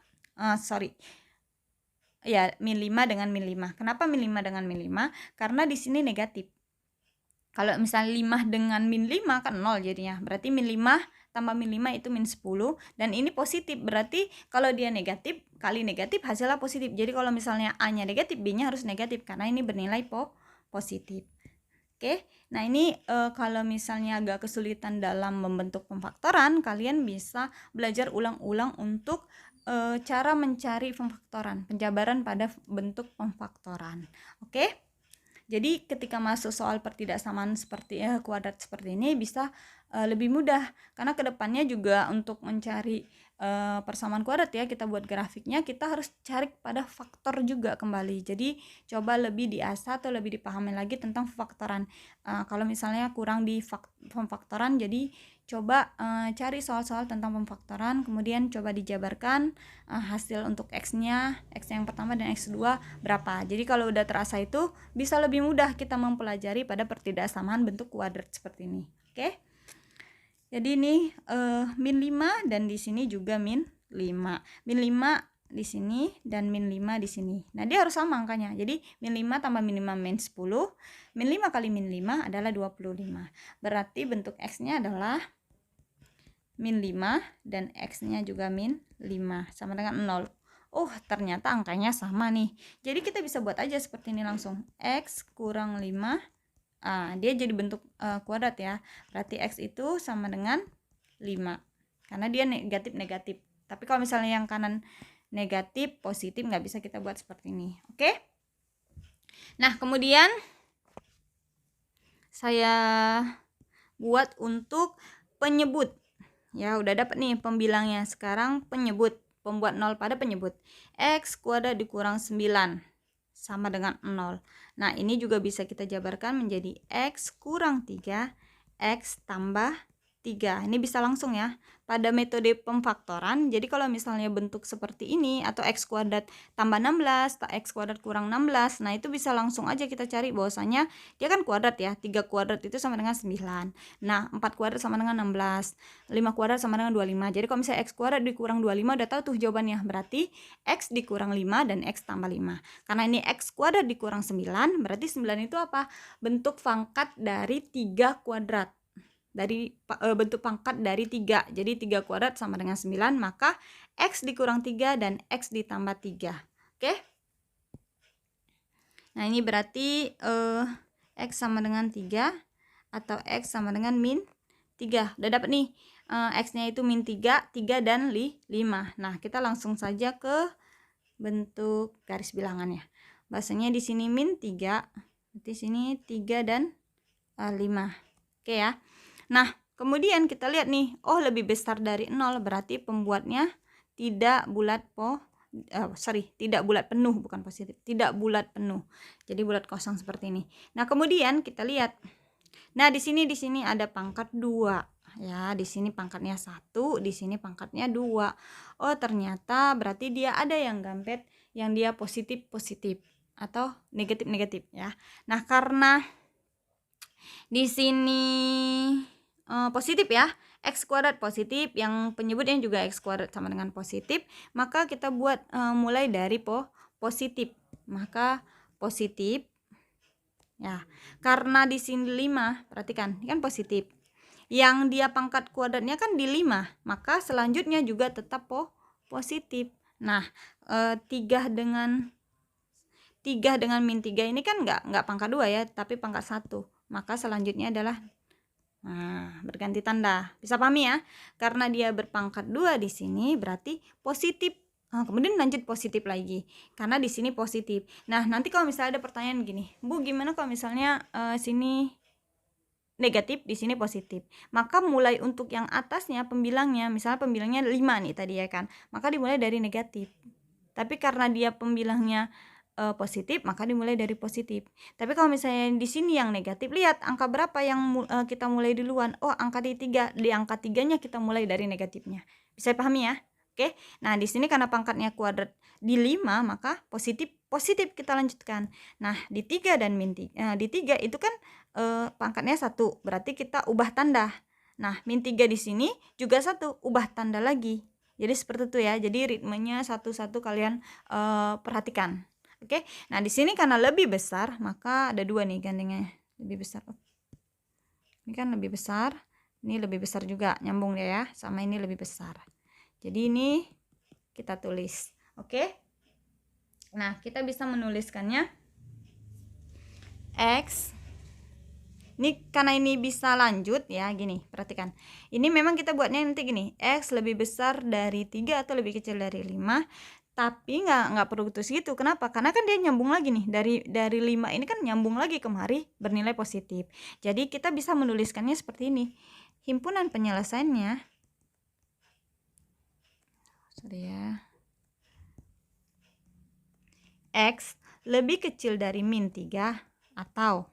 Ya, min 5 dengan min 5. Kenapa min 5 dengan min 5? Karena di sini negatif. Kalau misalnya 5 dengan min 5 kan 0 jadinya. Berarti min 5 tambah min 5 itu min 10. Dan ini positif. Berarti kalau dia negatif, kali negatif hasilnya positif. Jadi kalau misalnya A-nya negatif, B-nya harus negatif. Karena ini bernilai positif. Oke, nah ini kalau misalnya agak kesulitan dalam membentuk pemfaktoran, kalian bisa belajar ulang-ulang untuk cara mencari pemfaktoran, penjabaran pada bentuk pemfaktoran. Oke, jadi ketika masuk soal pertidaksamaan seperti kuadrat seperti ini bisa lebih mudah, karena kedepannya juga untuk mencari persamaan kuadrat ya, kita buat grafiknya, kita harus cari pada faktor juga kembali. Jadi coba lebih diasah atau lebih dipahami lagi tentang pemfaktoran. Kalau misalnya kurang di pemfaktoran, jadi coba cari soal-soal tentang pemfaktoran, kemudian coba dijabarkan hasil untuk X-nya, X yang pertama dan X2 berapa. Jadi kalau udah terasa itu bisa lebih mudah kita mempelajari pada pertidaksamaan bentuk kuadrat seperti ini. Oke. Jadi ini min 5 dan di sini juga min 5. Min 5 di sini dan min 5 di sini. Nah, dia harus sama angkanya. Jadi min 5 tambah min 5 min 10. Min 5 kali min 5 adalah 25. Berarti bentuk X-nya adalah min 5 dan X-nya juga min 5 sama dengan 0. Oh, ternyata angkanya sama nih. Jadi kita bisa buat aja seperti ini langsung. X kurang 5. Dia jadi bentuk kuadrat ya. Berarti X itu sama dengan 5. Karena dia negatif-negatif. Tapi kalau misalnya yang kanan negatif, positif, nggak bisa kita buat seperti ini. Oke? Nah, kemudian saya buat untuk penyebut. Ya, udah dapat nih pembilangnya. Sekarang penyebut. Pembuat 0 pada penyebut. X kuadrat dikurang 9 sama dengan 0. Nah, ini juga bisa kita jabarkan menjadi X kurang 3, X tambah 3. Ini bisa langsung ya. Pada metode pemfaktoran, jadi kalau misalnya bentuk seperti ini, atau X kuadrat tambah 16, atau X kuadrat kurang 16, nah itu bisa langsung aja kita cari bahwasanya dia kan kuadrat ya. 3 kuadrat itu sama dengan 9. Nah, 4 kuadrat sama dengan 16. 5 kuadrat sama dengan 25. Jadi kalau misalnya X kuadrat dikurang 25, udah tahu tuh jawabannya. Berarti X dikurang 5 dan X tambah 5. Karena ini X kuadrat dikurang 9, berarti 9 itu apa? Bentuk pangkat dari 3 kuadrat. Dari bentuk pangkat dari 3. Jadi 3 kuadrat sama dengan 9, maka X dikurang 3 dan X ditambah 3. Oke? Nah, ini berarti X sama dengan 3 atau X sama dengan min 3. Udah dapat nih. X-nya itu min 3, 3 dan 5. Nah, kita langsung saja ke bentuk garis bilangannya. Bahasanya di sini min 3, di sini 3 dan 5. Oke ya. Nah, kemudian kita lihat nih, oh lebih besar dari 0, berarti pembuatnya tidak bulat tidak bulat penuh, bukan positif, tidak bulat penuh. Jadi bulat kosong seperti ini. Nah, kemudian kita lihat. Nah, di sini ada pangkat 2. Ya, di sini pangkatnya 1, di sini pangkatnya 2. Oh, ternyata berarti dia ada yang gampet yang dia positif atau negatif ya. Nah, karena di sini positif ya, X kuadrat positif, yang penyebutnya juga X kuadrat sama dengan positif, maka kita buat mulai dari positif. Maka positif ya, karena di sini 5, perhatikan, ini kan positif. Yang dia pangkat kuadratnya kan di 5, maka selanjutnya juga tetap positif. Nah, 3 dengan min 3 ini kan enggak pangkat 2 ya, tapi pangkat 1. Maka selanjutnya adalah berganti tanda. Bisa pahami ya? Karena dia berpangkat 2 di sini berarti positif. Kemudian lanjut positif lagi. Karena di sini positif. Nah, nanti kalau misalnya ada pertanyaan gini, Bu, gimana kalau misalnya sini negatif, di sini positif? Maka mulai untuk yang atasnya pembilangnya, misalnya pembilangnya 5 nih tadi ya kan. Maka dimulai dari negatif. Tapi karena dia pembilangnya positif, maka dimulai dari positif. Tapi kalau misalnya di sini yang negatif, lihat angka berapa yang kita mulai duluan. Oh, angka di 3. Di angka 3-nya kita mulai dari negatifnya. Bisa pahami ya? Oke. Nah, di sini karena pangkatnya kuadrat di 5, maka positif kita lanjutkan. Nah, di 3 dan min 3, di 3 itu kan pangkatnya 1, berarti kita ubah tanda. Nah, min 3 di sini juga 1, ubah tanda lagi. Jadi seperti itu ya. Jadi ritmenya satu-satu kalian perhatikan. Oke. Nah, di sini karena lebih besar, maka ada 2 nih gandengnya. Lebih besar. Ini kan lebih besar, ini lebih besar juga, nyambung dia ya, sama ini lebih besar. Jadi ini kita tulis. Oke. Nah, kita bisa menuliskannya X. Ini karena ini bisa lanjut ya, gini, perhatikan. Ini memang kita buatnya nanti gini, X lebih besar dari 3 atau lebih kecil dari 5. Tapi nggak perlu terus gitu. Kenapa? Karena kan dia nyambung lagi nih. Dari 5 ini kan nyambung lagi kemari bernilai positif. Jadi kita bisa menuliskannya seperti ini. Himpunan penyelesaiannya. Sorry ya. X lebih kecil dari min 3 atau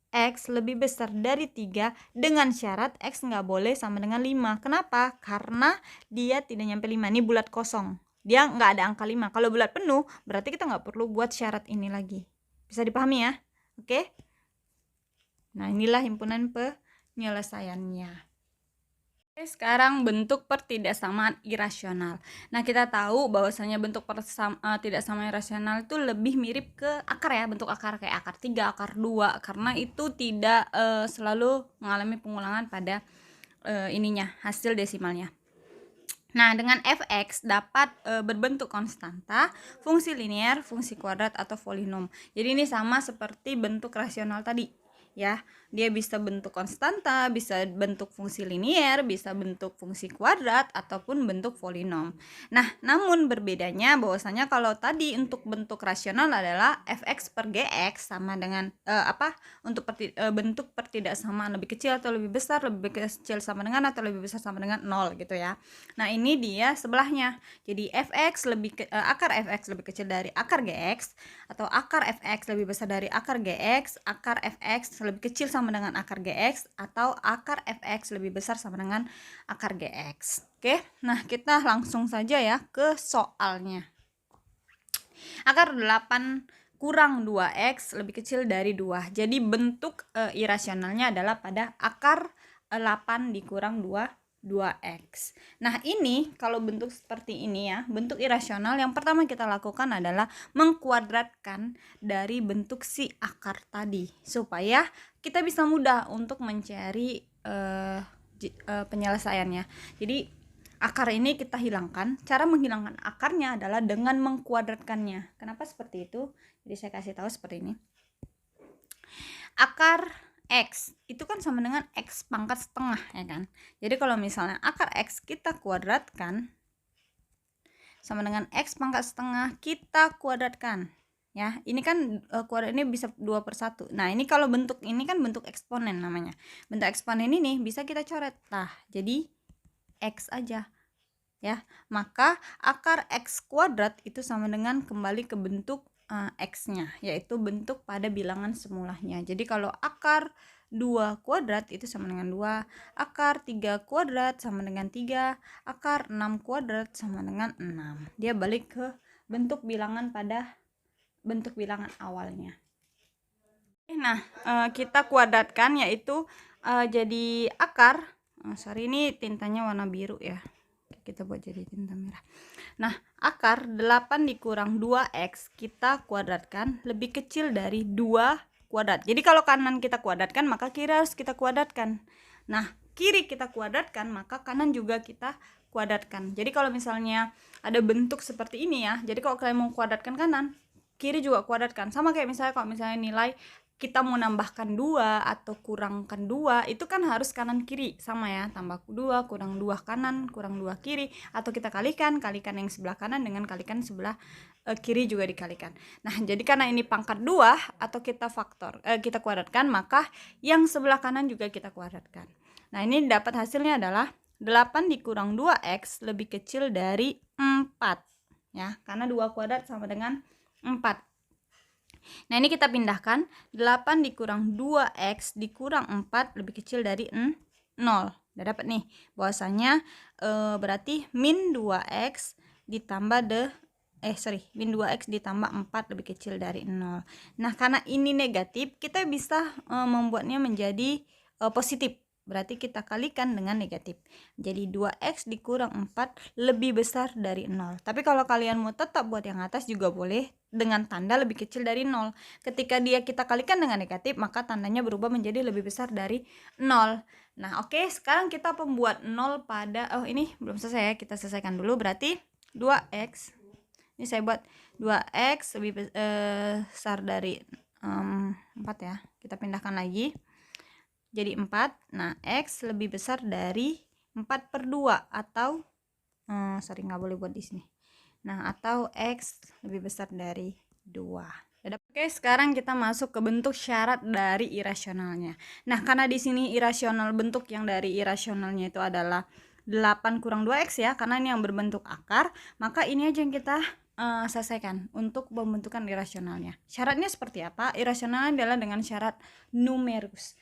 X lebih besar dari 3 dengan syarat X nggak boleh sama dengan 5. Kenapa? Karena dia tidak nyampe 5. Ini bulat kosong. Dia nggak ada angka 5. Kalau bulat penuh, berarti kita nggak perlu buat syarat ini lagi. Bisa dipahami ya? Oke? Nah, inilah himpunan penyelesaiannya. Oke, sekarang bentuk pertidaksamaan irasional. Nah, kita tahu bahwasanya bentuk tidaksamaan irasional itu lebih mirip ke akar ya, bentuk akar kayak akar 3, akar 2, karena itu tidak selalu mengalami pengulangan pada ininya, hasil desimalnya. Nah, dengan f(x) dapat berbentuk konstanta, fungsi linear, fungsi kuadrat, atau polinom. Jadi ini sama seperti bentuk rasional tadi, ya. Dia bisa bentuk konstanta, bisa bentuk fungsi linear, bisa bentuk fungsi kuadrat, ataupun bentuk polinom. Nah, namun berbedanya bahwasanya kalau tadi untuk bentuk rasional adalah f(x) per gx sama dengan untuk bentuk pertidaksamaan lebih kecil atau lebih besar, lebih kecil sama dengan atau lebih besar sama dengan 0 gitu ya. Nah, ini dia sebelahnya. Jadi f(x) akar f(x) lebih kecil dari akar gx, atau akar f(x) lebih besar dari akar gx, akar f(x) lebih kecil sama dengan akar gx, atau akar f(x) lebih besar sama dengan akar gx. Oke, nah kita langsung saja ya ke soalnya. Akar 8 kurang 2x lebih kecil dari 2. Jadi bentuk irasionalnya adalah pada akar 8 dikurang 2x. Nah, ini kalau bentuk seperti ini ya, bentuk irasional, yang pertama kita lakukan adalah mengkuadratkan dari bentuk si akar tadi supaya kita bisa mudah untuk mencari penyelesaiannya. Jadi akar ini kita hilangkan. Cara menghilangkan akarnya adalah dengan mengkuadratkannya. Kenapa seperti itu? Jadi saya kasih tahu seperti ini. Akar x itu kan sama dengan x pangkat setengah, ya kan? Jadi kalau misalnya akar x kita kuadratkan sama dengan x pangkat setengah, kita kuadratkan. Ya, ini kan kuadrat ini bisa 2/1. Nah, ini kalau bentuk ini kan bentuk eksponen namanya. Bentuk eksponen ini bisa kita coret. Nah, jadi x aja. Ya, maka akar x kuadrat itu sama dengan kembali ke bentuk x-nya, yaitu bentuk pada bilangan semulanya. Jadi kalau akar 2 kuadrat itu sama dengan 2, akar 3 kuadrat sama dengan 3, akar 6 kuadrat sama dengan 6. Dia balik ke bentuk bilangan pada bentuk bilangan awalnya. Nah, kita kuadratkan, yaitu jadi akar, ini tintanya warna biru ya, kita buat jadi tinta merah. Nah, akar 8 dikurang 2x kita kuadratkan lebih kecil dari 2 kuadrat. Jadi kalau kanan kita kuadratkan, maka kiri harus kita kuadratkan. Nah, kiri kita kuadratkan, maka kanan juga kita kuadratkan. Jadi kalau misalnya ada bentuk seperti ini ya, jadi kalau kalian mau kuadratkan kanan, kiri juga kuadratkan. Sama kayak misalnya kalau misalnya nilai kita mau nambahkan 2 atau kurangkan 2, itu kan harus kanan kiri sama ya, tambah 2 kurang 2 kanan kurang 2 kiri, atau kita kalikan yang sebelah kanan dengan kalikan sebelah kiri juga dikalikan. Nah, jadi karena ini pangkat 2 atau kita kita kuadratkan, maka yang sebelah kanan juga kita kuadratkan. Nah, ini dapat hasilnya adalah 8 dikurang 2x lebih kecil dari 4 ya, karena 2 kuadrat sama dengan 4. Nah, ini kita pindahkan, 8 dikurang 2x dikurang 4 lebih kecil dari 0. Udah dapat nih, bahwasanya berarti min 2x ditambah min 2x ditambah 4 lebih kecil dari 0. Nah, karena ini negatif, kita bisa membuatnya menjadi positif. Berarti kita kalikan dengan negatif. Jadi 2x dikurang 4 lebih besar dari 0. Tapi kalau kalian mau tetap buat yang atas juga boleh dengan tanda lebih kecil dari 0. Ketika kita kalikan dengan negatif, maka tandanya berubah menjadi lebih besar dari 0. Nah, oke, sekarang kita pembuat 0 pada ini belum selesai ya, kita selesaikan dulu. Berarti 2x. Ini saya buat 2x lebih besar dari 4 ya. Kita pindahkan lagi. Jadi 4. Nah, x lebih besar dari 4/2 atau nggak boleh buat di sini. Nah, atau x lebih besar dari 2. Oke, sekarang kita masuk ke bentuk syarat dari irasionalnya. Nah, karena di sini irasional, bentuk yang dari irasionalnya itu adalah 8 kurang 2x ya, karena ini yang berbentuk akar, maka ini aja yang kita selesaikan untuk pembentukan irasionalnya. Syaratnya seperti apa? Irasionalnya adalah dengan syarat numerus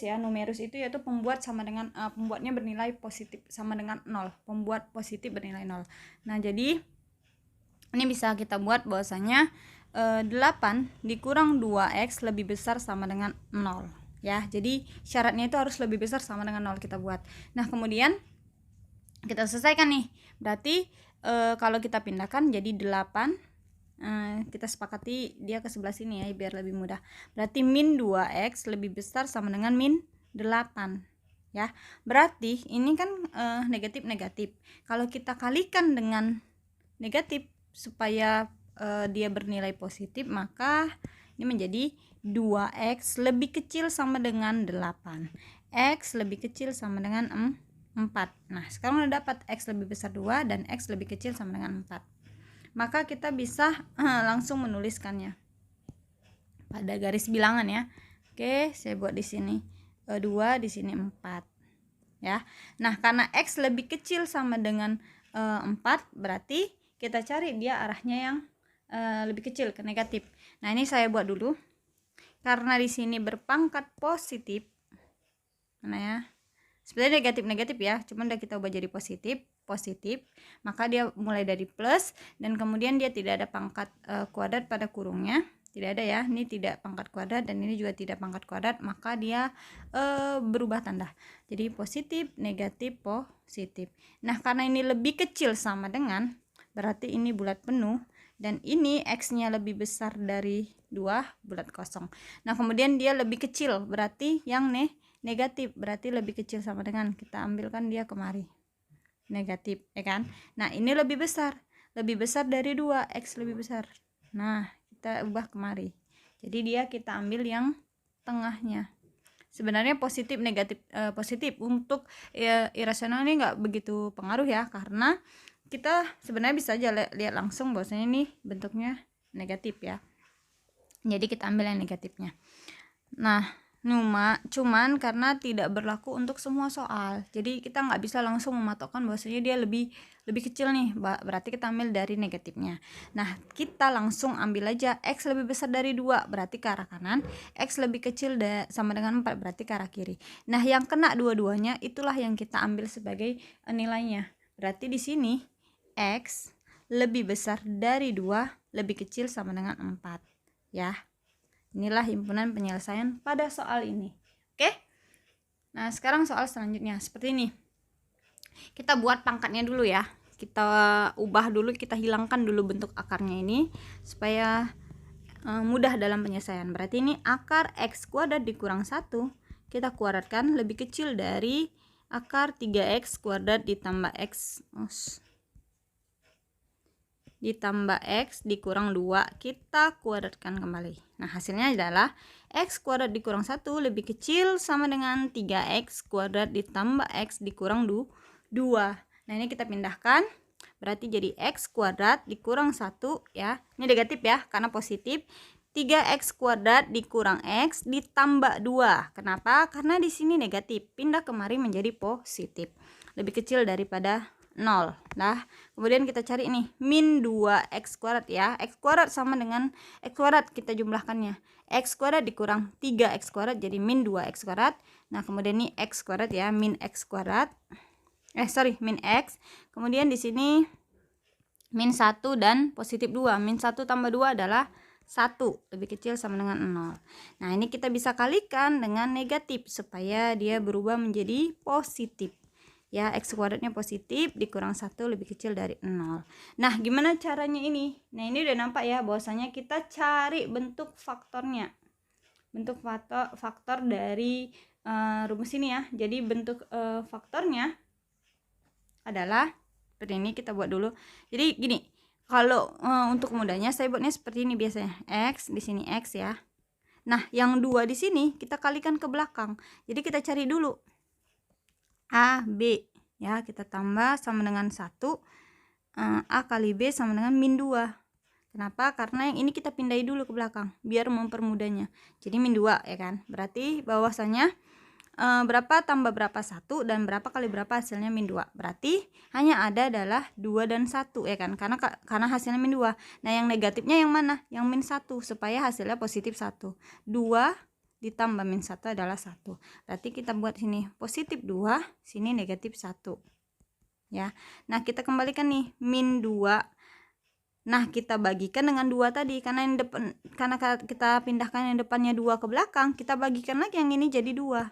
ya. Numerus itu yaitu pembuat sama dengan pembuatnya bernilai positif sama dengan 0. Pembuat positif bernilai 0. Nah, jadi ini bisa kita buat bahwasanya 8 dikurang 2x lebih besar sama dengan 0 ya. Jadi syaratnya itu harus lebih besar sama dengan 0 kita buat. Nah, kemudian kita selesaikan nih. Berarti kalau kita pindahkan jadi 8, kita sepakati dia ke sebelah sini ya biar lebih mudah. Berarti min 2x lebih besar sama dengan min 8 ya. Berarti ini kan negatif. Kalau kita kalikan dengan negatif supaya dia bernilai positif, maka ini menjadi 2x lebih kecil sama dengan 8. X lebih kecil sama dengan 4. Nah, sekarang udah dapat x lebih besar 2 dan x lebih kecil sama dengan 4. Maka kita bisa langsung menuliskannya pada garis bilangan ya. Oke, saya buat di sini 2, di sini 4 ya. Nah, karena x lebih kecil sama dengan 4, berarti kita cari dia arahnya yang lebih kecil ke negatif. Nah, ini saya buat dulu. Karena di sini berpangkat positif. Mana ya? Sebenarnya negatif ya, cuman udah kita ubah jadi positif, maka dia mulai dari plus dan kemudian dia tidak ada pangkat kuadrat pada kurungnya, tidak ada ya. Ini tidak pangkat kuadrat dan ini juga tidak pangkat kuadrat, maka dia berubah tanda jadi positif, negatif, positif. Nah, karena ini lebih kecil sama dengan, berarti ini bulat penuh dan ini x-nya lebih besar dari 2, bulat kosong. Nah, kemudian dia lebih kecil, berarti yang negatif, berarti lebih kecil sama dengan, kita ambilkan dia kemari, negatif ya kan. Nah, ini lebih besar dari 2, x lebih besar. Nah, kita ubah kemari, jadi dia kita ambil yang tengahnya. Sebenarnya positif negatif positif untuk irasional ini nggak begitu pengaruh ya, karena kita sebenarnya bisa aja lihat langsung bahwasanya ini bentuknya negatif ya, jadi kita ambil yang negatifnya. Nah, cuman karena tidak berlaku untuk semua soal, jadi kita nggak bisa langsung mematokkan bahwasanya dia lebih kecil nih, berarti kita ambil dari negatifnya. Nah, kita langsung ambil aja x lebih besar dari 2, berarti ke arah kanan, x lebih kecil sama dengan 4, berarti ke arah kiri. Nah, yang kena dua-duanya itulah yang kita ambil sebagai nilainya. Berarti di sini x lebih besar dari 2 lebih kecil sama dengan 4 ya. Inilah himpunan penyelesaian pada soal ini. Oke? Nah, sekarang soal selanjutnya seperti ini. Kita buat pangkatnya dulu ya. Kita ubah dulu, kita hilangkan dulu bentuk akarnya ini supaya mudah dalam penyelesaian. Berarti ini akar x kuadrat dikurang 1 kita kuadratkan lebih kecil dari akar 3x kuadrat ditambah x dikurang 2 kita kuadratkan kembali. Nah, hasilnya adalah x kuadrat dikurang 1 lebih kecil sama dengan 3x kuadrat ditambah x dikurang 2. Nah, ini kita pindahkan, berarti jadi x kuadrat dikurang 1 ya. Ini negatif ya, karena positif. 3x kuadrat dikurang x ditambah 2. Kenapa? Karena di sini negatif, pindah kemari menjadi positif. Lebih kecil daripada 0. Nah, kemudian kita cari nih min 2x kuadrat ya. X kuadrat sama dengan x kuadrat, kita jumlahkannya. X kuadrat dikurang 3x kuadrat jadi min 2x kuadrat. Nah, kemudian ini x kuadrat ya, min x kuadrat. Min x. Kemudian di sini min 1 dan positif 2. Min 1 tambah 2 adalah 1, lebih kecil sama dengan 0. Nah, ini kita bisa kalikan dengan negatif supaya dia berubah menjadi positif. Ya, x kuadratnya positif dikurang 1 lebih kecil dari 0. Nah, gimana caranya ini? Nah, ini udah nampak ya bahwasanya kita cari bentuk faktornya. Bentuk faktor dari rumus ini ya. Jadi bentuk faktornya adalah seperti ini, kita buat dulu. Jadi gini, kalau untuk mudahnya saya buatnya seperti ini biasanya. X di sini x ya. Nah, yang 2 di sini kita kalikan ke belakang. Jadi kita cari dulu A, B ya, kita tambah sama dengan 1. A kali B sama dengan min 2. Kenapa? Karena yang ini kita pindahi dulu ke belakang biar mempermudahnya. Jadi min 2 ya kan. Berarti bahwasanya berapa tambah berapa 1 dan berapa kali berapa hasilnya min 2. Berarti hanya ada adalah 2 dan 1 ya kan. Karena hasilnya min 2. Nah, yang negatifnya yang mana? Yang min 1 supaya hasilnya positif 1. 2 ditambah min 1 adalah 1. Berarti kita buat sini positif 2, sini negatif 1. Ya. Nah, kita kembalikan nih min 2. Nah, kita bagikan dengan 2 tadi karena kita pindahkan yang depannya 2 ke belakang, kita bagikan lagi yang ini jadi 2.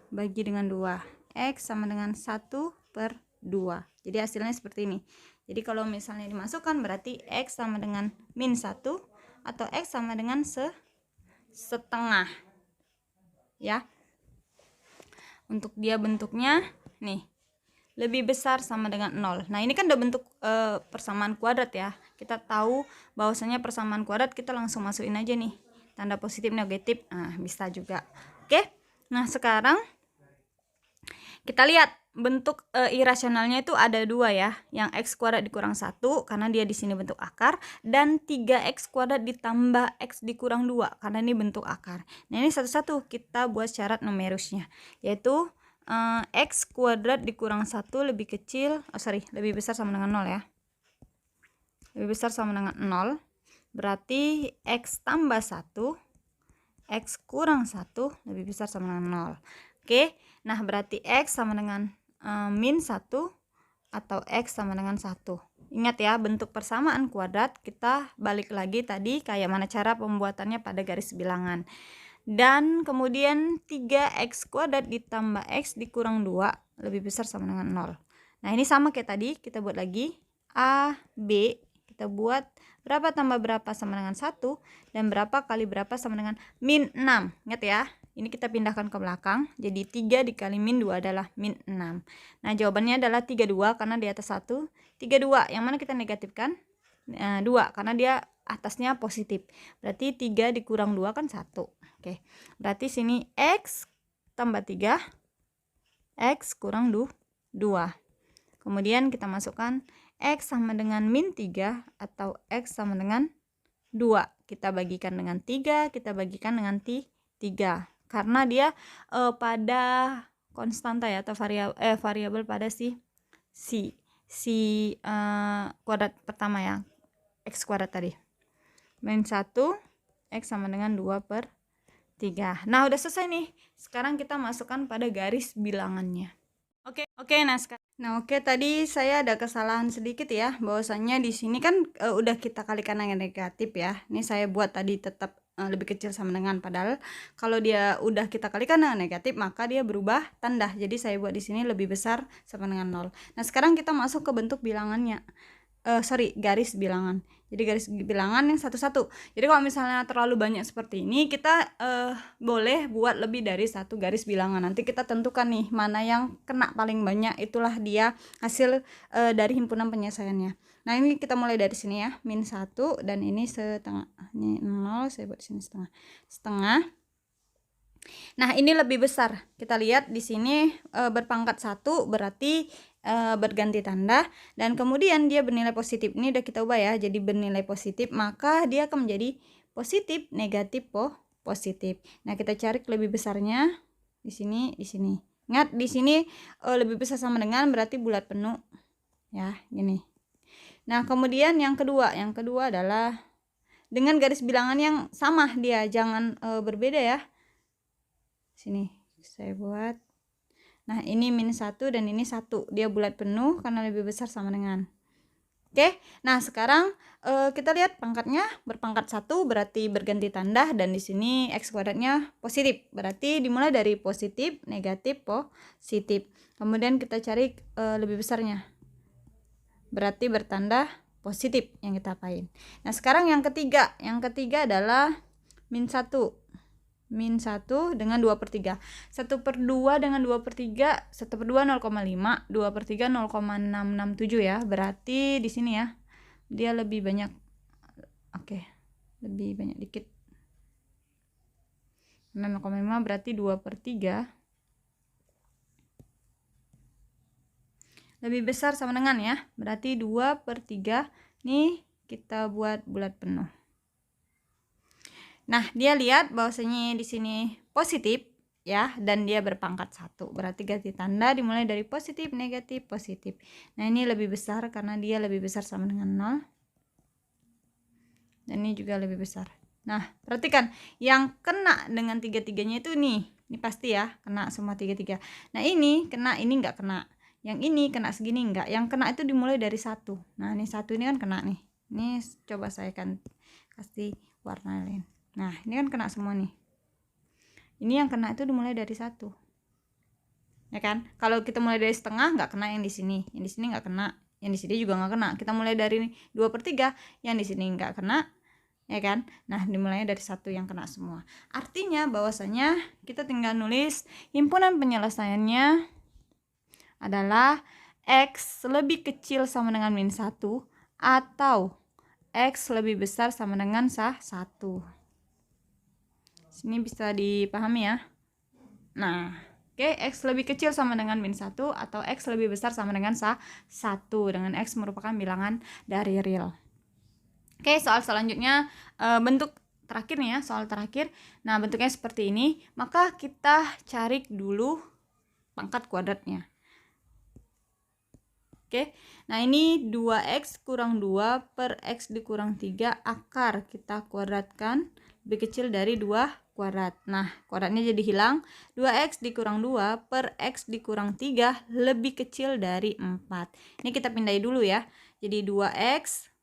Bagi dengan 2, x sama dengan 1/2. Jadi hasilnya seperti ini. Jadi kalau misalnya dimasukkan berarti x sama dengan min 1 atau x sama dengan setengah ya. Untuk dia bentuknya nih lebih besar sama dengan 0. Nah, ini kan udah bentuk persamaan kuadrat ya. Kita tahu bahwasanya persamaan kuadrat kita langsung masukin aja nih tanda positif negatif. Nah, bisa juga. Oke. Nah, sekarang kita lihat bentuk irasionalnya itu ada dua ya, yang x kuadrat dikurang 1 karena dia di sini bentuk akar, dan 3x kuadrat ditambah x dikurang 2 karena ini bentuk akar. Nah, ini satu-satu kita buat syarat numerusnya, yaitu x kuadrat dikurang 1 lebih kecil, lebih besar sama dengan 0 ya. Lebih besar sama dengan 0, berarti x tambah 1, x kurang 1 lebih besar sama dengan 0. Oke, nah berarti x sama dengan min 1 atau x sama dengan 1. Ingat ya, bentuk persamaan kuadrat kita balik lagi tadi kayak mana cara pembuatannya pada garis bilangan. Dan kemudian 3x kuadrat ditambah x dikurang 2 lebih besar sama dengan 0. Nah, ini sama kayak tadi, kita buat lagi a, b, kita buat berapa tambah berapa sama dengan 1, dan berapa kali berapa sama dengan min 6. Ingat ya, ini kita pindahkan ke belakang, jadi 3 dikali min 2 adalah min 6. Nah, jawabannya adalah 32 karena di atas 1, 32, yang mana kita negatifkan? 2, karena dia atasnya positif, berarti 3 dikurang 2 kan 1. Oke, berarti sini x tambah 3, x kurang 2. Kemudian kita masukkan x sama dengan min 3 atau x sama dengan 2. Kita bagikan dengan 3, kita bagikan dengan 3. Karena dia pada konstanta ya, atau variabel pada si kuadrat pertama ya, x kuadrat tadi. Min 1, x sama dengan 2/3. Nah, udah selesai nih. Sekarang kita masukkan pada garis bilangannya. Oke, tadi saya ada kesalahan sedikit ya, bahwasannya di sini kan udah kita kalikan dengan negatif ya. Ini saya buat tadi tetap lebih kecil sama dengan, padahal kalau dia udah kita kalikan dengan negatif maka dia berubah tanda. Jadi saya buat di sini lebih besar sama dengan 0. Nah, sekarang kita masuk ke bentuk bilangannya. Garis bilangan. Jadi garis bilangan yang satu-satu. Jadi kalau misalnya terlalu banyak seperti ini, kita boleh buat lebih dari satu garis bilangan. Nanti kita tentukan nih mana yang kena paling banyak, itulah dia hasil dari himpunan penyelesaiannya. Nah, ini kita mulai dari sini ya, min 1, dan ini setengah. Ini 0, saya buat di sini setengah. Nah, ini lebih besar. Kita lihat di sini berpangkat 1 berarti berganti tanda, dan kemudian dia bernilai positif. Ini udah kita ubah ya, jadi bernilai positif, maka dia akan menjadi positif, negatif, positif. Nah, kita cari lebih besarnya di sini, di sini. Ingat di sini lebih besar sama dengan berarti bulat penuh ya, gini. Nah, kemudian yang kedua adalah dengan garis bilangan yang sama, dia jangan berbeda ya. Sini saya buat. Nah, ini min 1 dan ini 1. Dia bulat penuh karena lebih besar sama dengan. Oke, nah sekarang kita lihat pangkatnya berpangkat 1 berarti berganti tanda, dan di sini x kuadratnya positif. Berarti dimulai dari positif, negatif, positif. Kemudian kita cari lebih besarnya. Berarti bertanda positif yang kita apain. Nah, sekarang yang ketiga adalah min 1. Min 1 dengan 2/3. 1/2 dengan 2/3, 1/2 0,5, 2/3 0,667 ya. Berarti di sini ya, dia lebih banyak. Oke, lebih banyak dikit. 0,5 berarti 2/3. Lebih besar sama dengan ya. Berarti 2/3 nih kita buat bulat penuh. Nah, dia lihat bahwasanya di sini positif ya, dan dia berpangkat 1. Berarti ganti tanda dimulai dari positif, negatif, positif. Nah, ini lebih besar karena dia lebih besar sama dengan 0. Dan ini juga lebih besar. Nah, perhatikan yang kena dengan 3-3-nya itu nih. Ini pasti ya, kena semua 3-3. Nah, ini kena, ini enggak kena. Yang ini kena segini enggak. Yang kena itu dimulai dari 1. Nah, ini 1 ini kan kena nih. Ini coba saya akan kasih warna lain. Nah, ini kan kena semua nih. Ini yang kena itu dimulai dari 1. Ya kan? Kalau kita mulai dari setengah nggak kena yang di sini. Yang di sini nggak kena. Yang di sini juga nggak kena. Kita mulai dari 2/3, yang di sini nggak kena. ya kan? Nah, dimulainya dari 1 yang kena semua. Artinya bahwasanya kita tinggal nulis himpunan penyelesaiannya adalah X lebih kecil sama dengan min 1 atau X lebih besar sama dengan 1. Sini bisa dipahami ya. Nah, oke, X lebih kecil sama dengan min 1 atau X lebih besar sama dengan 1 dengan X merupakan bilangan dari real. Oke, soal selanjutnya bentuk terakhir nih ya, soal terakhir. Nah, bentuknya seperti ini. Maka kita cari dulu pangkat kuadratnya. Oke, nah ini 2x kurang 2 per x dikurang 3 akar kita kuadratkan lebih kecil dari 2 kuadrat. Nah, kuadratnya jadi hilang. 2x dikurang 2 per x dikurang 3 lebih kecil dari 4. Ini kita pindahin dulu ya. Jadi 2x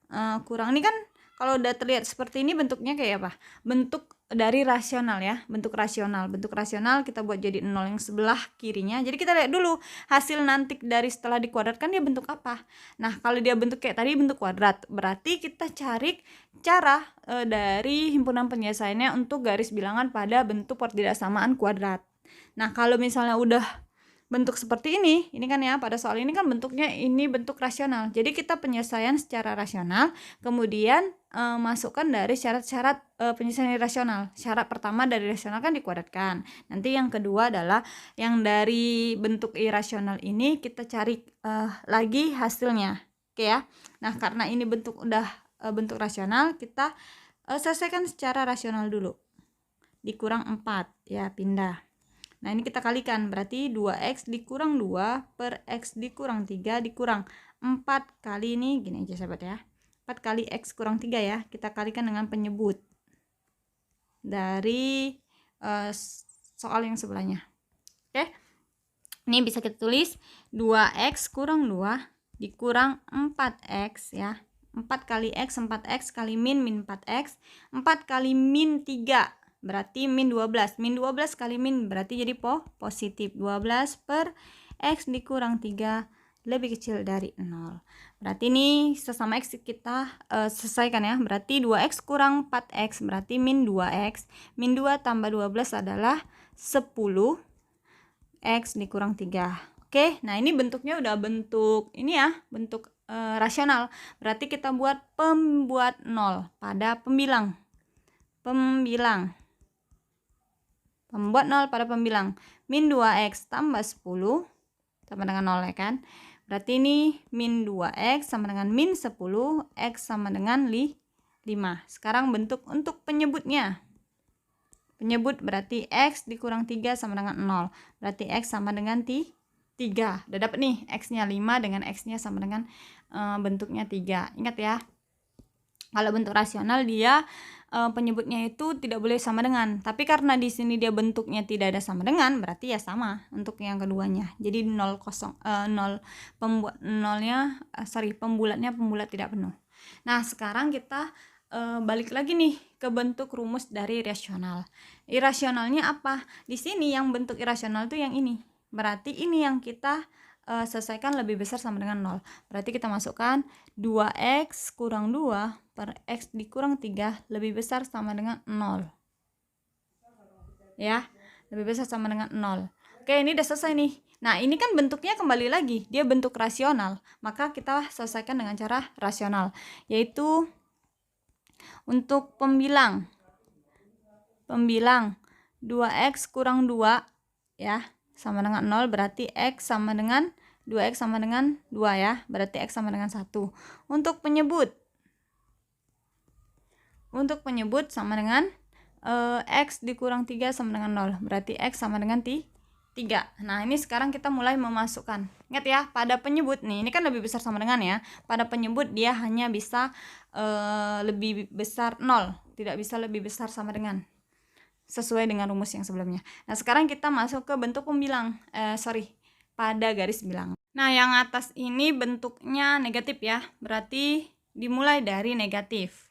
kurang, ini kan kalau udah terlihat seperti ini bentuknya kayak apa? Bentuk dari rasional ya, bentuk rasional. Bentuk rasional kita buat jadi 0 yang sebelah kirinya. Jadi kita lihat dulu hasil nanti dari setelah dikuadratkan dia bentuk apa. Nah, kalau dia bentuk kayak tadi bentuk kuadrat, berarti kita cari cara dari himpunan penyelesaiannya untuk garis bilangan pada bentuk pertidaksamaan kuadrat. Nah, kalau misalnya udah bentuk seperti ini kan ya, pada soal ini kan bentuknya ini bentuk rasional. Jadi kita penyelesaian secara rasional, kemudian masukkan dari syarat-syarat penyelesaian rasional. Syarat pertama dari rasional kan dikuadratkan. Nanti yang kedua adalah yang dari bentuk irasional ini kita cari lagi hasilnya. Oke ya. Nah, karena ini bentuk udah bentuk rasional, kita selesaikan secara rasional dulu. Dikurang 4 ya, pindah. Nah, ini kita kalikan, berarti 2x dikurang 2 per x dikurang 3 dikurang 4 kali ini, gini aja sahabat ya, 4 kali x kurang 3 ya, kita kalikan dengan penyebut dari soal yang sebelahnya. Oke, ini bisa kita tulis 2x kurang 2 dikurang 4x ya, 4 kali x 4x kali min 4x, 4 kali min 3 berarti min 12. Min 12 kali min berarti jadi positif. 12 per x dikurang 3 lebih kecil dari 0. Berarti ini sesama x kita selesaikan ya. Berarti 2x kurang 4x berarti min 2x. Min 2 tambah 12 adalah 10 x dikurang 3. Oke, nah ini bentuknya udah bentuk ini ya, bentuk rasional. Berarti kita buat pembuat 0 pada pembilang. Membuat 0 pada pembilang. Min 2x tambah 10 sama dengan 0 ya kan. Berarti ini min 2x sama dengan min 10, x sama dengan 5. Sekarang bentuk untuk penyebutnya. Penyebut berarti x dikurang 3 sama dengan 0. Berarti x sama dengan 3. Udah dapat nih, x-nya 5 dengan x-nya sama dengan bentuknya 3. Ingat ya. Kalau bentuk rasional dia penyebutnya itu tidak boleh sama dengan, tapi karena di sini dia bentuknya tidak ada sama dengan, berarti ya sama untuk yang keduanya. Jadi 0 pembulatnya pembulat tidak penuh. Nah, sekarang kita balik lagi nih ke bentuk rumus dari rasional. Irasionalnya apa? Di sini yang bentuk irasional itu yang ini. Berarti ini yang kita selesaikan lebih besar sama dengan 0. Berarti kita masukkan 2x kurang 2 per x dikurang 3 lebih besar sama dengan 0. Ya, lebih besar sama dengan 0. Oke, ini udah selesai nih. Nah, ini kan bentuknya kembali lagi, dia bentuk rasional. Maka kita selesaikan dengan cara rasional, yaitu untuk pembilang 2x kurang 2 ya, sama dengan 0, berarti x sama dengan 2x sama dengan 2 ya, berarti x sama dengan 1. Untuk penyebut sama dengan x dikurang 3 sama dengan 0, berarti x sama dengan 3. Nah, ini sekarang kita mulai memasukkan. Ingat ya, pada penyebut nih, ini kan lebih besar sama dengan ya. Pada penyebut dia hanya bisa lebih besar 0, tidak bisa lebih besar sama dengan, sesuai dengan rumus yang sebelumnya. Nah, sekarang kita masuk ke bentuk pembilang. Pada garis bilangan. Nah, yang atas ini bentuknya negatif ya. Berarti dimulai dari negatif.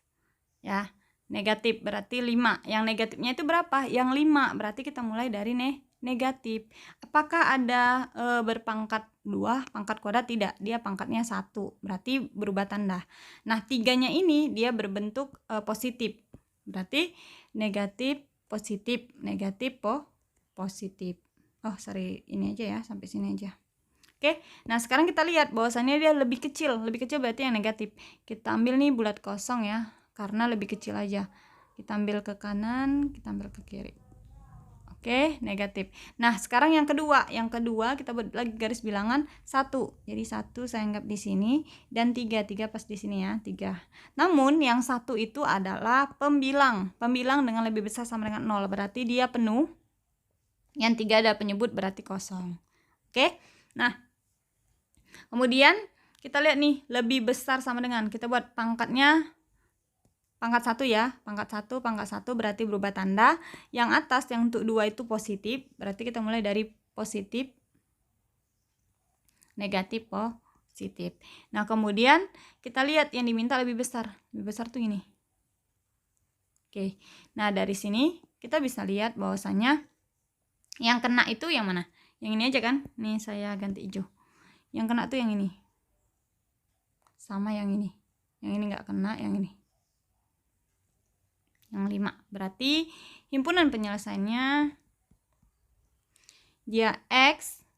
Ya, negatif berarti 5. Yang negatifnya itu berapa? Yang 5. Berarti kita mulai dari negatif. Apakah ada berpangkat 2, pangkat kuadrat? Tidak, dia pangkatnya 1, berarti berubah tanda. Nah, 3-nya ini dia berbentuk positif, berarti negatif, positif, negatif, positif. Oh sorry, ini aja ya, sampai sini aja. Oke, nah sekarang kita lihat bahwasannya dia lebih kecil berarti yang negatif. Kita ambil nih bulat kosong ya, karena lebih kecil aja. Kita ambil ke kanan, kita ambil ke kiri. Oke, negatif. Nah, sekarang yang kedua kita buat lagi garis bilangan 1. Jadi 1 saya anggap di sini dan 3 pas di sini ya, 3. Namun yang 1 itu adalah pembilang dengan lebih besar sama dengan 0, berarti dia penuh. Yang 3 ada penyebut, berarti kosong. Oke. Nah, kemudian kita lihat nih, lebih besar sama dengan, kita buat pangkatnya pangkat 1 ya, pangkat 1 berarti berubah tanda. Yang atas yang untuk 2 itu positif, berarti kita mulai dari positif, negatif, positif. Nah, kemudian kita lihat yang diminta lebih besar tuh ini. Oke, nah dari sini kita bisa lihat bahwasannya yang kena itu yang mana? Yang ini aja kan? Nih saya ganti hijau. Yang kena tuh yang ini. Sama yang ini. Yang ini nggak kena, yang ini. Yang 5. Berarti himpunan penyelesaiannya dia X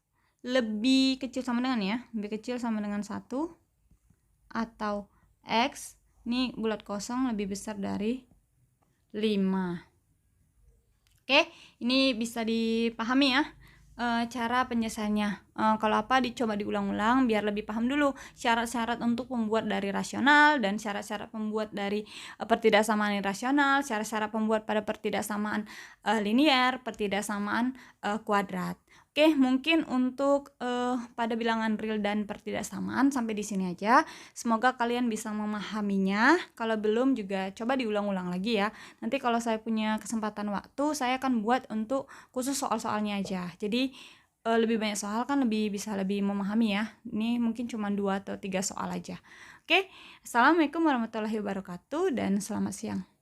lebih kecil sama dengan ya. Lebih kecil sama dengan 1. Atau X, ini bulat kosong lebih besar dari 5. Oke, ini bisa dipahami ya. Cara penyelesaiannya. Kalau apa dicoba diulang-ulang biar lebih paham dulu syarat-syarat untuk pembuat dari rasional dan syarat-syarat pembuat dari pertidaksamaan rasional, syarat-syarat pembuat pada pertidaksamaan linier, pertidaksamaan kuadrat. Oke, mungkin untuk pada bilangan real dan pertidaksamaan sampai di sini aja. Semoga kalian bisa memahaminya. Kalau belum juga coba diulang-ulang lagi ya. Nanti kalau saya punya kesempatan waktu, saya akan buat untuk khusus soal-soalnya aja. Jadi lebih banyak soal kan bisa lebih memahami ya. Ini mungkin cuma 2 atau 3 soal aja. Oke, Assalamualaikum warahmatullahi wabarakatuh dan selamat siang.